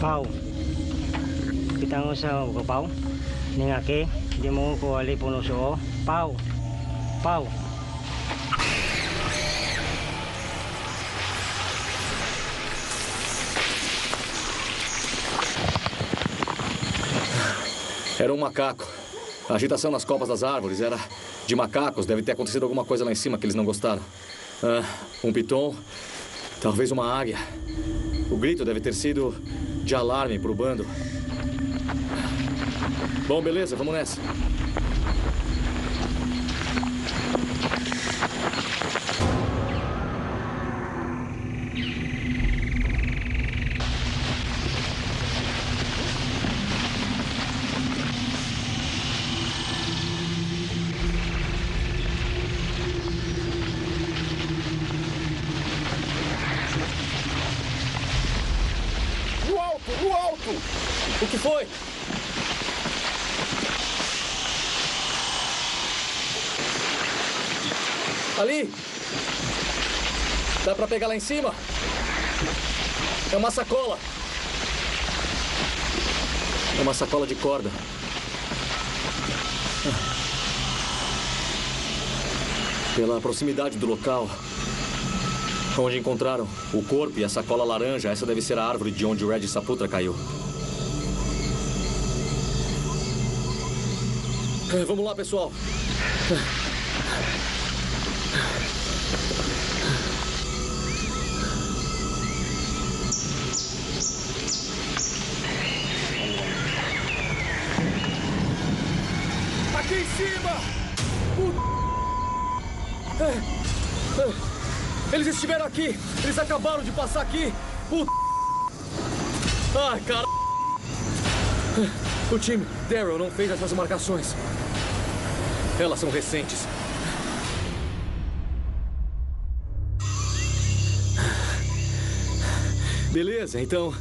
Pau, kita usah ke pau, ningake di mo ko ali puno so, pau, pau. Era um macaco. A agitação nas copas das árvores era de macacos. Deve ter acontecido alguma coisa lá em cima que eles não gostaram. Um piton, talvez uma águia. O grito deve ter sido de alarme para o bando. Bom, beleza, vamos nessa. No alto! O que foi? Ali! Dá pra pegar lá em cima? É uma sacola. É uma sacola de corda. Pela proximidade do local onde encontraram o corpo e a sacola laranja, essa deve ser a árvore de onde o Red Saputra caiu. Vamos lá, pessoal. Aqui em cima! Eles estiveram aqui! Eles acabaram de passar aqui! Ai, cara! O time Daryl não fez essas marcações. Elas são recentes. Beleza, então...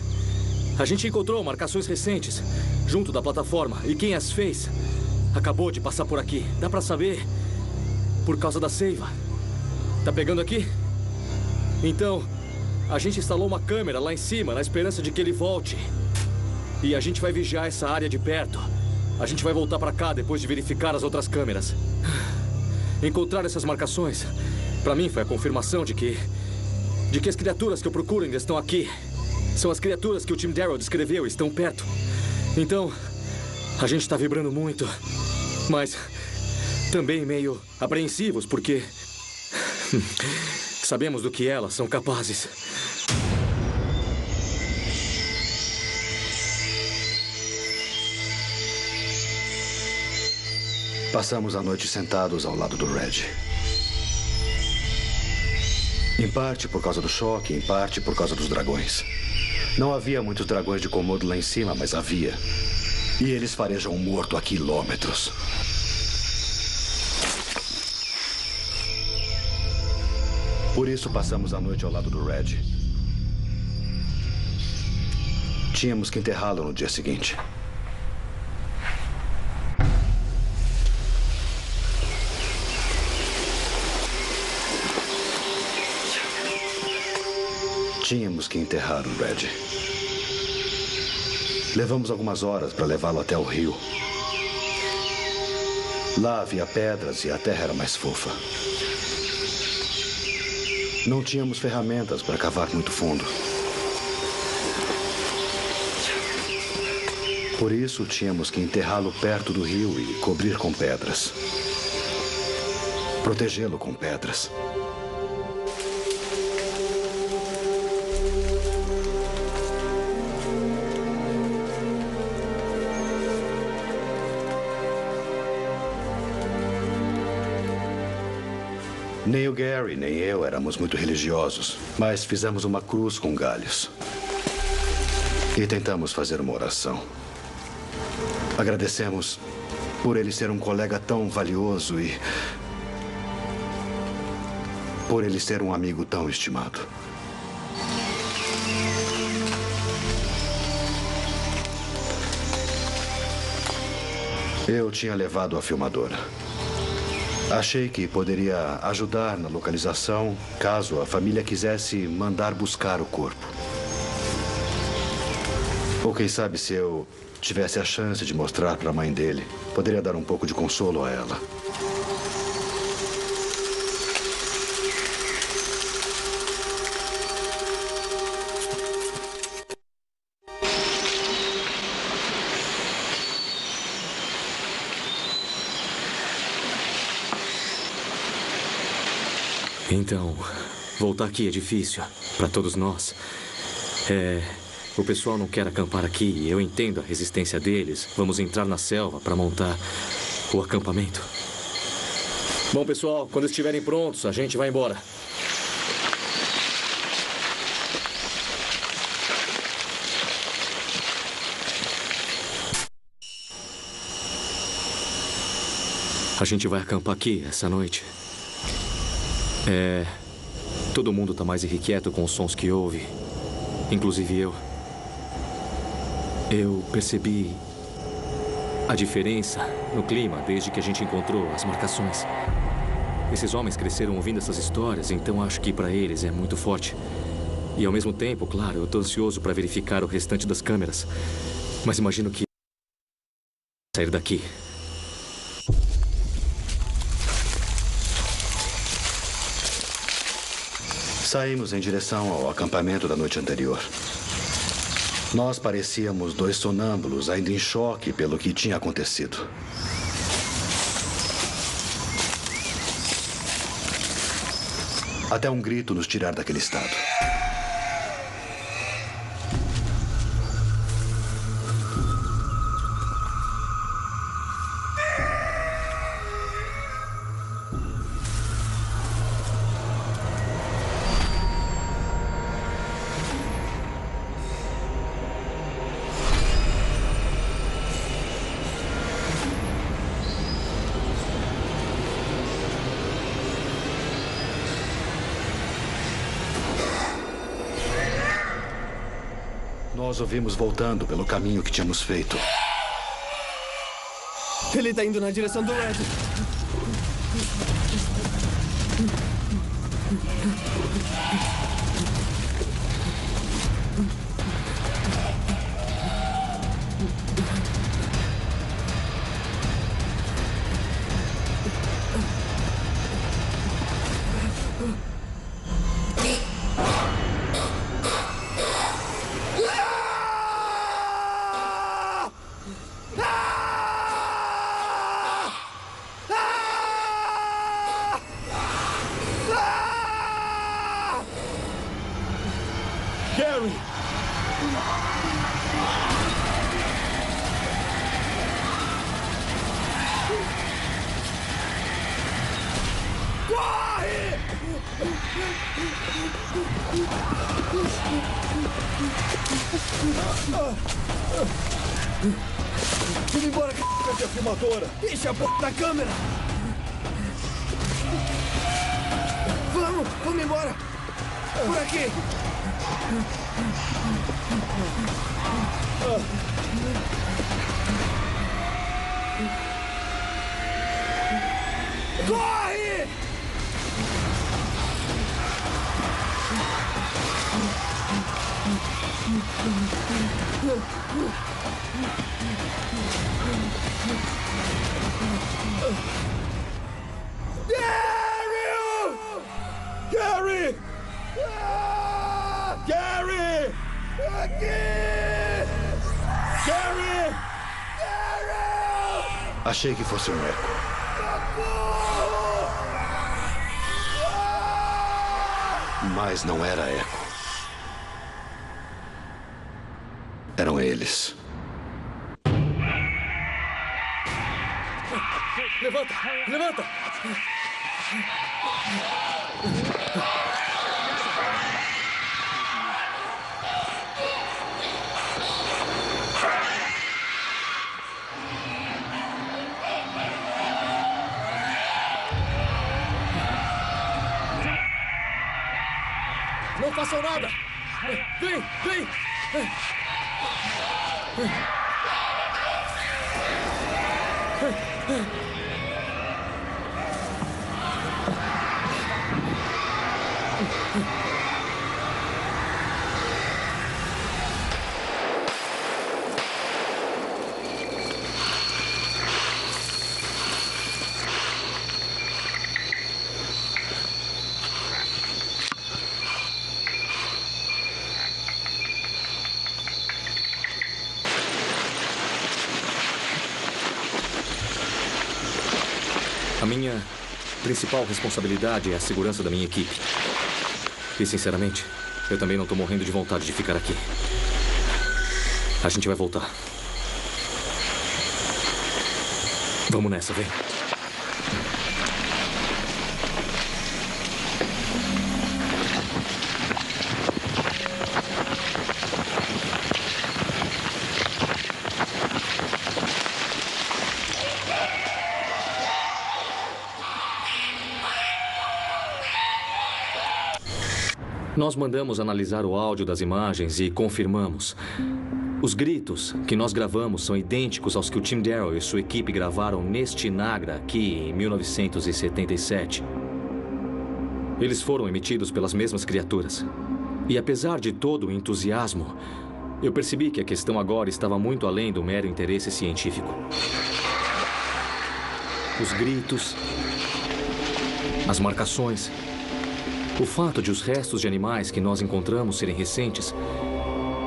A gente encontrou marcações recentes junto da plataforma. E quem as fez acabou de passar por aqui. Dá pra saber por causa da seiva. Tá pegando aqui? Então, a gente instalou uma câmera lá em cima na esperança de que ele volte. E a gente vai vigiar essa área de perto. A gente vai voltar pra cá depois de verificar as outras câmeras. Encontrar essas marcações, pra mim, foi a confirmação de que as criaturas que eu procuro ainda estão aqui. São as criaturas que o Tim Daryl descreveu e estão perto. Então, a gente tá vibrando muito, mas também meio apreensivos, porque sabemos do que elas são capazes. Passamos a noite sentados ao lado do Red. Em parte por causa do choque, em parte por causa dos dragões. Não havia muitos dragões de Komodo lá em cima, mas havia. E eles farejam um morto a quilômetros. Por isso passamos a noite ao lado do Red. Tínhamos que enterrá-lo no dia seguinte. Tínhamos que enterrar o Red. Levamos algumas horas para levá-lo até o rio. Lá havia pedras e a terra era mais fofa. Não tínhamos ferramentas para cavar muito fundo. Por isso, tínhamos que enterrá-lo perto do rio e cobrir com pedras. Protegê-lo com pedras. Nem o Gary, nem eu éramos muito religiosos, mas fizemos uma cruz com galhos. E tentamos fazer uma oração. Agradecemos por ele ser um colega tão valioso e por ele ser um amigo tão estimado. Eu tinha levado a filmadora. Achei que poderia ajudar na localização caso a família quisesse mandar buscar o corpo. Ou quem sabe se eu tivesse a chance de mostrar para a mãe dele, poderia dar um pouco de consolo a ela. Então, voltar aqui é difícil para todos nós. O pessoal não quer acampar aqui. Eu entendo a resistência deles. Vamos entrar na selva para montar o acampamento. Bom, pessoal, quando estiverem prontos, a gente vai embora. A gente vai acampar aqui essa noite. Todo mundo tá mais irrequieto com os sons que ouve. Inclusive eu. Eu percebi a diferença no clima desde que a gente encontrou as marcações. Esses homens cresceram ouvindo essas histórias, então acho que para eles é muito forte. E ao mesmo tempo, claro, eu tô ansioso para verificar o restante das câmeras. Mas imagino que... sair daqui. Saímos em direção ao acampamento da noite anterior. Nós parecíamos dois sonâmbulos, ainda em choque pelo que tinha acontecido. Até um grito nos tirar daquele estado. Nós o vimos voltando pelo caminho que tínhamos feito. Ele tá indo na direção do Red. Gary! Corre! Vamos embora, c****, a filmadora! Deixa a porra da câmera! Vamos embora! Por aqui! Corre! Gary! Gary! Aqui! Gary! Achei que fosse um eco. Mas não era eco. Eram eles. Levanta! Levanta! Não façam nada! Vem! Vem! A minha principal responsabilidade é a segurança da minha equipe. E, sinceramente, eu também não estou morrendo de vontade de ficar aqui. A gente vai voltar. Vamos nessa, vem. Nós mandamos analisar o áudio das imagens e confirmamos. Os gritos que nós gravamos são idênticos aos que o Tim Darrow e sua equipe gravaram neste Nagra aqui em 1977. Eles foram emitidos pelas mesmas criaturas. E apesar de todo o entusiasmo, eu percebi que a questão agora estava muito além do mero interesse científico. Os gritos, as marcações, o fato de os restos de animais que nós encontramos serem recentes,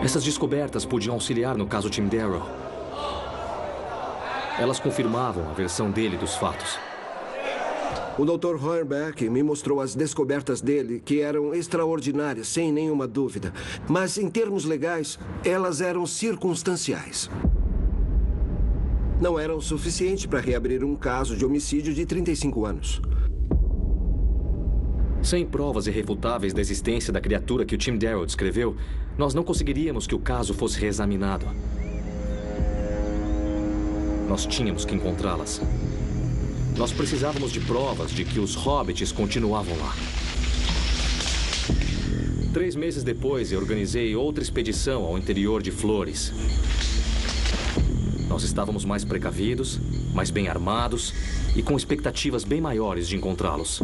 essas descobertas podiam auxiliar no caso Tim Darrow. Elas confirmavam a versão dele dos fatos. O Dr. Hornbeck me mostrou as descobertas dele, que eram extraordinárias, sem nenhuma dúvida. Mas, em termos legais, elas eram circunstanciais. Não eram suficientes para reabrir um caso de homicídio de 35 anos. Sem provas irrefutáveis da existência da criatura que o Tim Darrow descreveu, nós não conseguiríamos que o caso fosse reexaminado. Nós tínhamos que encontrá-las. Nós precisávamos de provas de que os hobbits continuavam lá. 3 meses depois, eu organizei outra expedição ao interior de Flores. Nós estávamos mais precavidos, mais bem armados e com expectativas bem maiores de encontrá-los.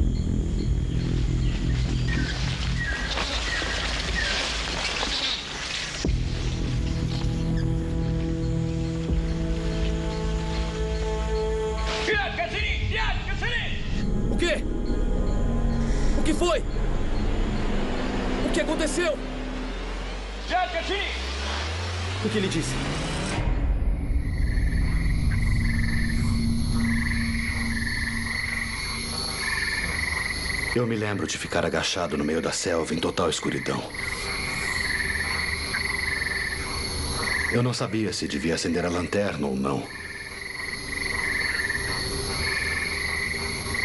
O quê? O que foi? O que aconteceu? O que ele disse? Eu me lembro de ficar agachado no meio da selva em total escuridão. Eu não sabia se devia acender a lanterna ou não.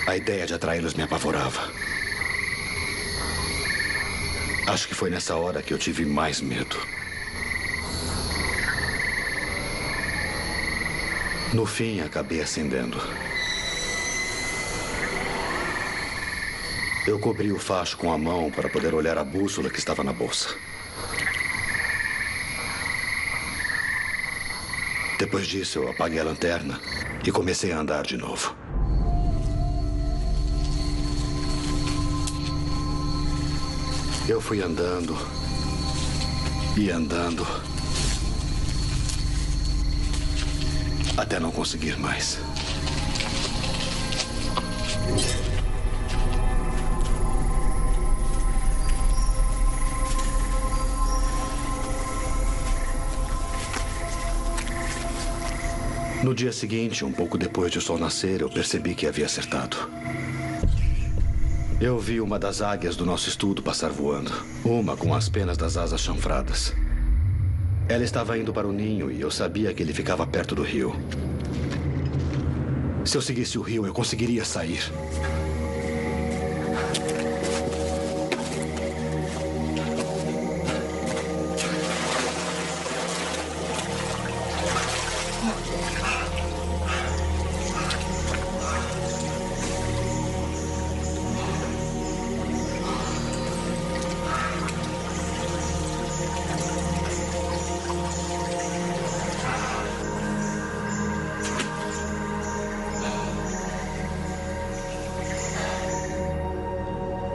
A ideia de atraí-los me apavorava. Acho que foi nessa hora que eu tive mais medo. No fim, acabei acendendo. Eu cobri o facho com a mão para poder olhar a bússola que estava na bolsa. Depois disso, eu apaguei a lanterna e comecei a andar de novo. Eu fui andando e andando até não conseguir mais. No dia seguinte, um pouco depois de o sol nascer, eu percebi que havia acertado. Eu vi uma das águias do nosso estudo passar voando. Uma com as penas das asas chanfradas. Ela estava indo para o ninho e eu sabia que ele ficava perto do rio. Se eu seguisse o rio, eu conseguiria sair.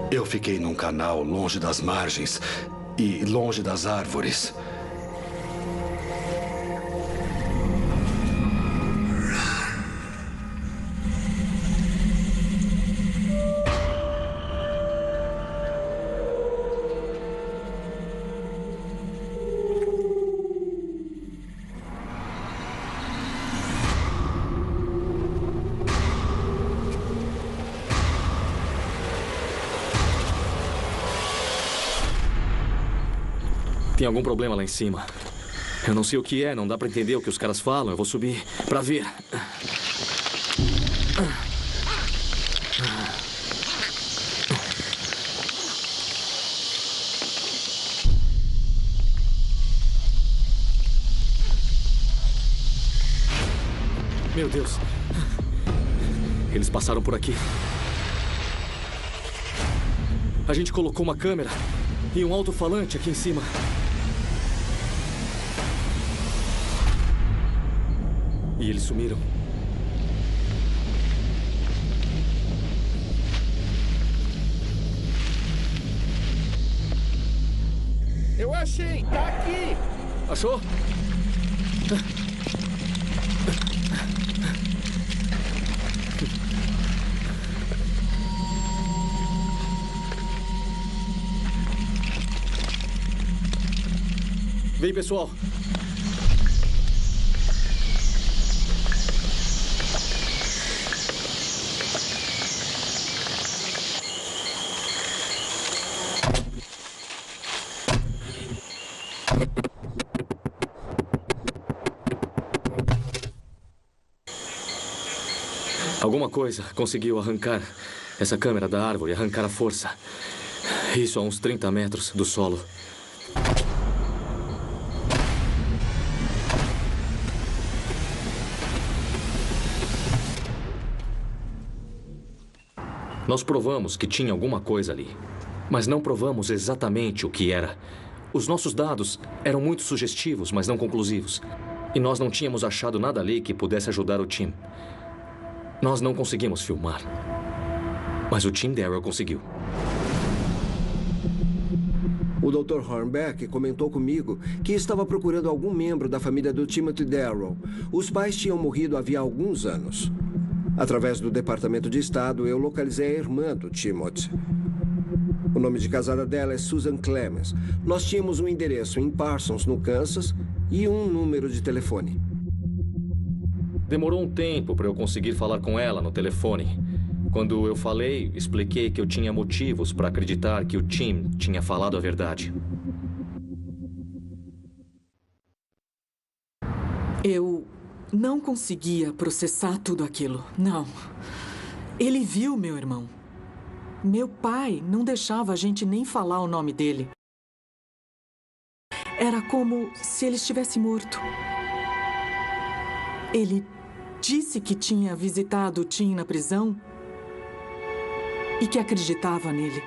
Eu fiquei num canal longe das margens e longe das árvores. Tem algum problema lá em cima. Eu não sei o que é, não dá pra entender o que os caras falam. Eu vou subir pra ver. Meu Deus. Eles passaram por aqui. A gente colocou uma câmera e um alto-falante aqui em cima. E eles sumiram. Eu achei! Tá aqui! Achou? Vem, pessoal. Alguma coisa conseguiu arrancar essa câmera da árvore, arrancar a força. Isso a uns 30 metros do solo. Nós provamos que tinha alguma coisa ali, mas não provamos exatamente o que era. Os nossos dados eram muito sugestivos, mas não conclusivos. E nós não tínhamos achado nada ali que pudesse ajudar o Tim. Nós não conseguimos filmar, mas o Tim Darrow conseguiu. O Dr. Hornbeck comentou comigo que estava procurando algum membro da família do Timothy Darrow. Os pais tinham morrido havia alguns anos. Através do Departamento de Estado, eu localizei a irmã do Timothy. O nome de casada dela é Susan Clemens. Nós tínhamos um endereço em Parsons, no Kansas, e um número de telefone. Demorou um tempo para eu conseguir falar com ela no telefone. Quando eu falei, expliquei que eu tinha motivos para acreditar que o Tim tinha falado a verdade. Eu não conseguia processar tudo aquilo. Não. Ele viu meu irmão. Meu pai não deixava a gente nem falar o nome dele. Era como se ele estivesse morto. Ele disse que tinha visitado o Tim na prisão e que acreditava nele.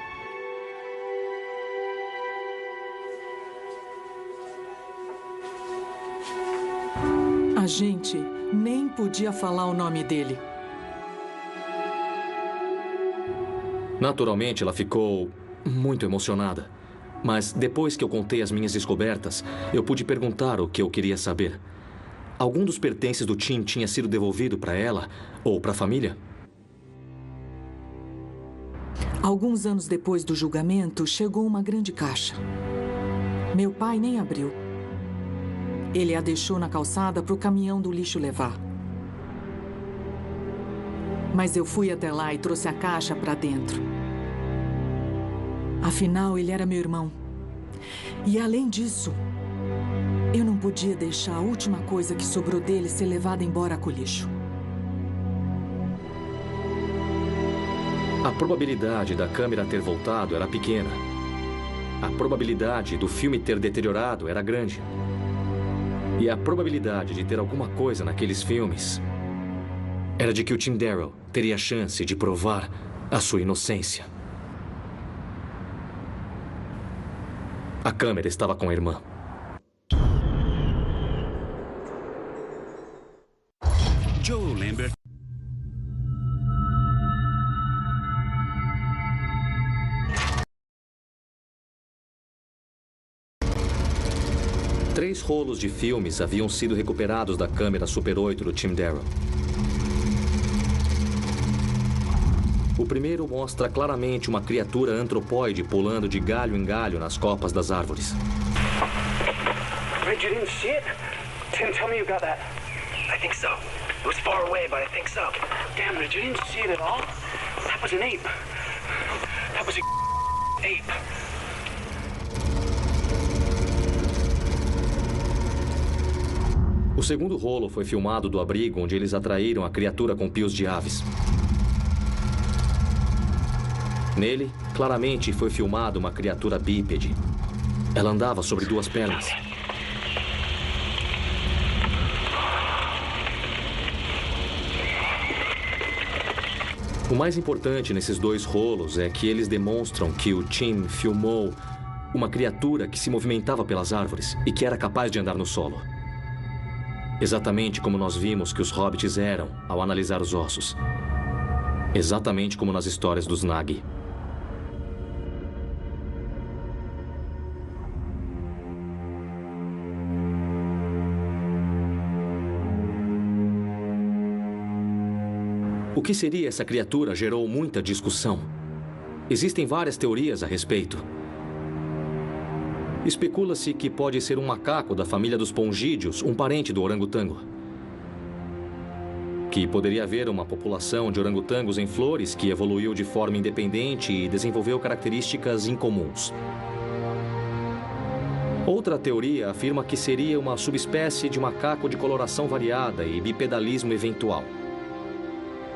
A gente nem podia falar o nome dele. Naturalmente, ela ficou muito emocionada. Mas depois que eu contei as minhas descobertas, eu pude perguntar o que eu queria saber. Algum dos pertences do Tim tinha sido devolvido para ela ou para a família? Alguns anos depois do julgamento, chegou uma grande caixa. Meu pai nem abriu. Ele a deixou na calçada para o caminhão do lixo levar. Mas eu fui até lá e trouxe a caixa para dentro. Afinal, ele era meu irmão. E além disso, eu não podia deixar a última coisa que sobrou dele ser levada embora com o lixo. A probabilidade da câmera ter voltado era pequena. A probabilidade do filme ter deteriorado era grande. E a probabilidade de ter alguma coisa naqueles filmes era de que o Tim Darrow teria a chance de provar a sua inocência. A câmera estava com a irmã. Joe Lambert. Três rolos de filmes haviam sido recuperados da câmera Super 8 do Tim Darrow. O primeiro mostra claramente uma criatura antropóide pulando de galho em galho nas copas das árvores. Red, you didn't see it? Tim, tell me you got that. I think so. It was far away, but I think so. Damn, Red, you didn't see it at all? That was an ape. That was a ape. O segundo rolo foi filmado do abrigo onde eles atraíram a criatura com pios de aves. Nele, claramente foi filmada uma criatura bípede. Ela andava sobre duas pernas. O mais importante nesses dois rolos é que eles demonstram que o Tim filmou uma criatura que se movimentava pelas árvores e que era capaz de andar no solo. Exatamente como nós vimos que os hobbits eram ao analisar os ossos. Exatamente como nas histórias dos Nagi. O que seria essa criatura gerou muita discussão. Existem várias teorias a respeito. Especula-se que pode ser um macaco da família dos pongídeos, um parente do orangotango. Que poderia haver uma população de orangotangos em Flores que evoluiu de forma independente e desenvolveu características incomuns. Outra teoria afirma que seria uma subespécie de macaco de coloração variada e bipedalismo eventual.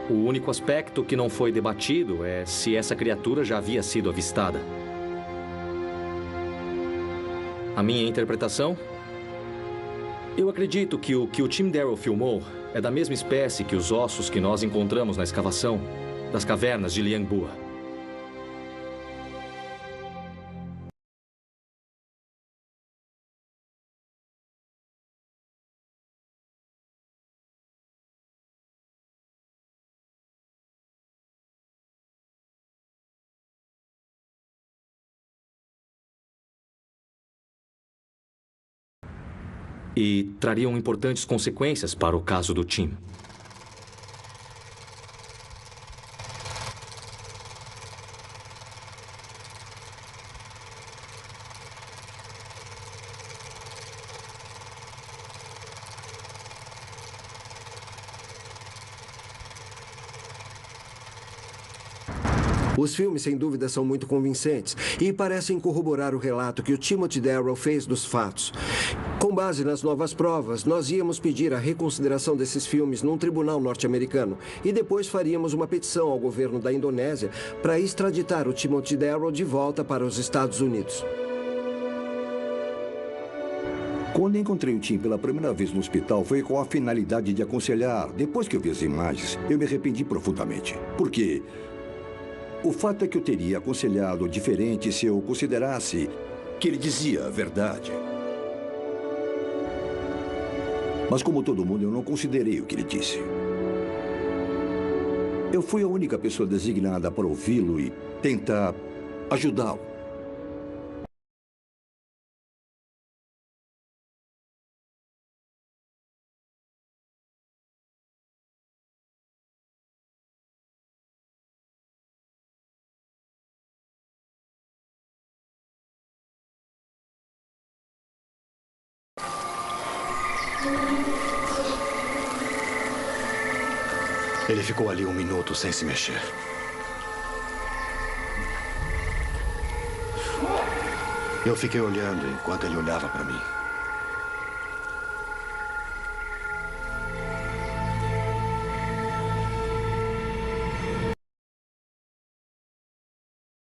O único aspecto que não foi debatido é se essa criatura já havia sido avistada. A minha interpretação? Eu acredito que o Tim Darrow filmou é da mesma espécie que os ossos que nós encontramos na escavação das cavernas de Liang Bua. E trariam importantes consequências para o caso do Tim. Os filmes, sem dúvida, são muito convincentes e parecem corroborar o relato que o Timothy Darrow fez dos fatos. Com base nas novas provas, nós íamos pedir a reconsideração desses filmes num tribunal norte-americano e depois faríamos uma petição ao governo da Indonésia para extraditar o Timothy Darrow de volta para os Estados Unidos. Quando encontrei o Tim pela primeira vez no hospital, foi com a finalidade de aconselhar. Depois que eu vi as imagens, eu me arrependi profundamente. Porque o fato é que eu teria aconselhado diferente se eu considerasse que ele dizia a verdade. Mas como todo mundo, eu não considerei o que ele disse. Eu fui a única pessoa designada para ouvi-lo e tentar ajudá-lo. Ele ficou ali 1 minuto sem se mexer. Eu fiquei olhando enquanto ele olhava para mim.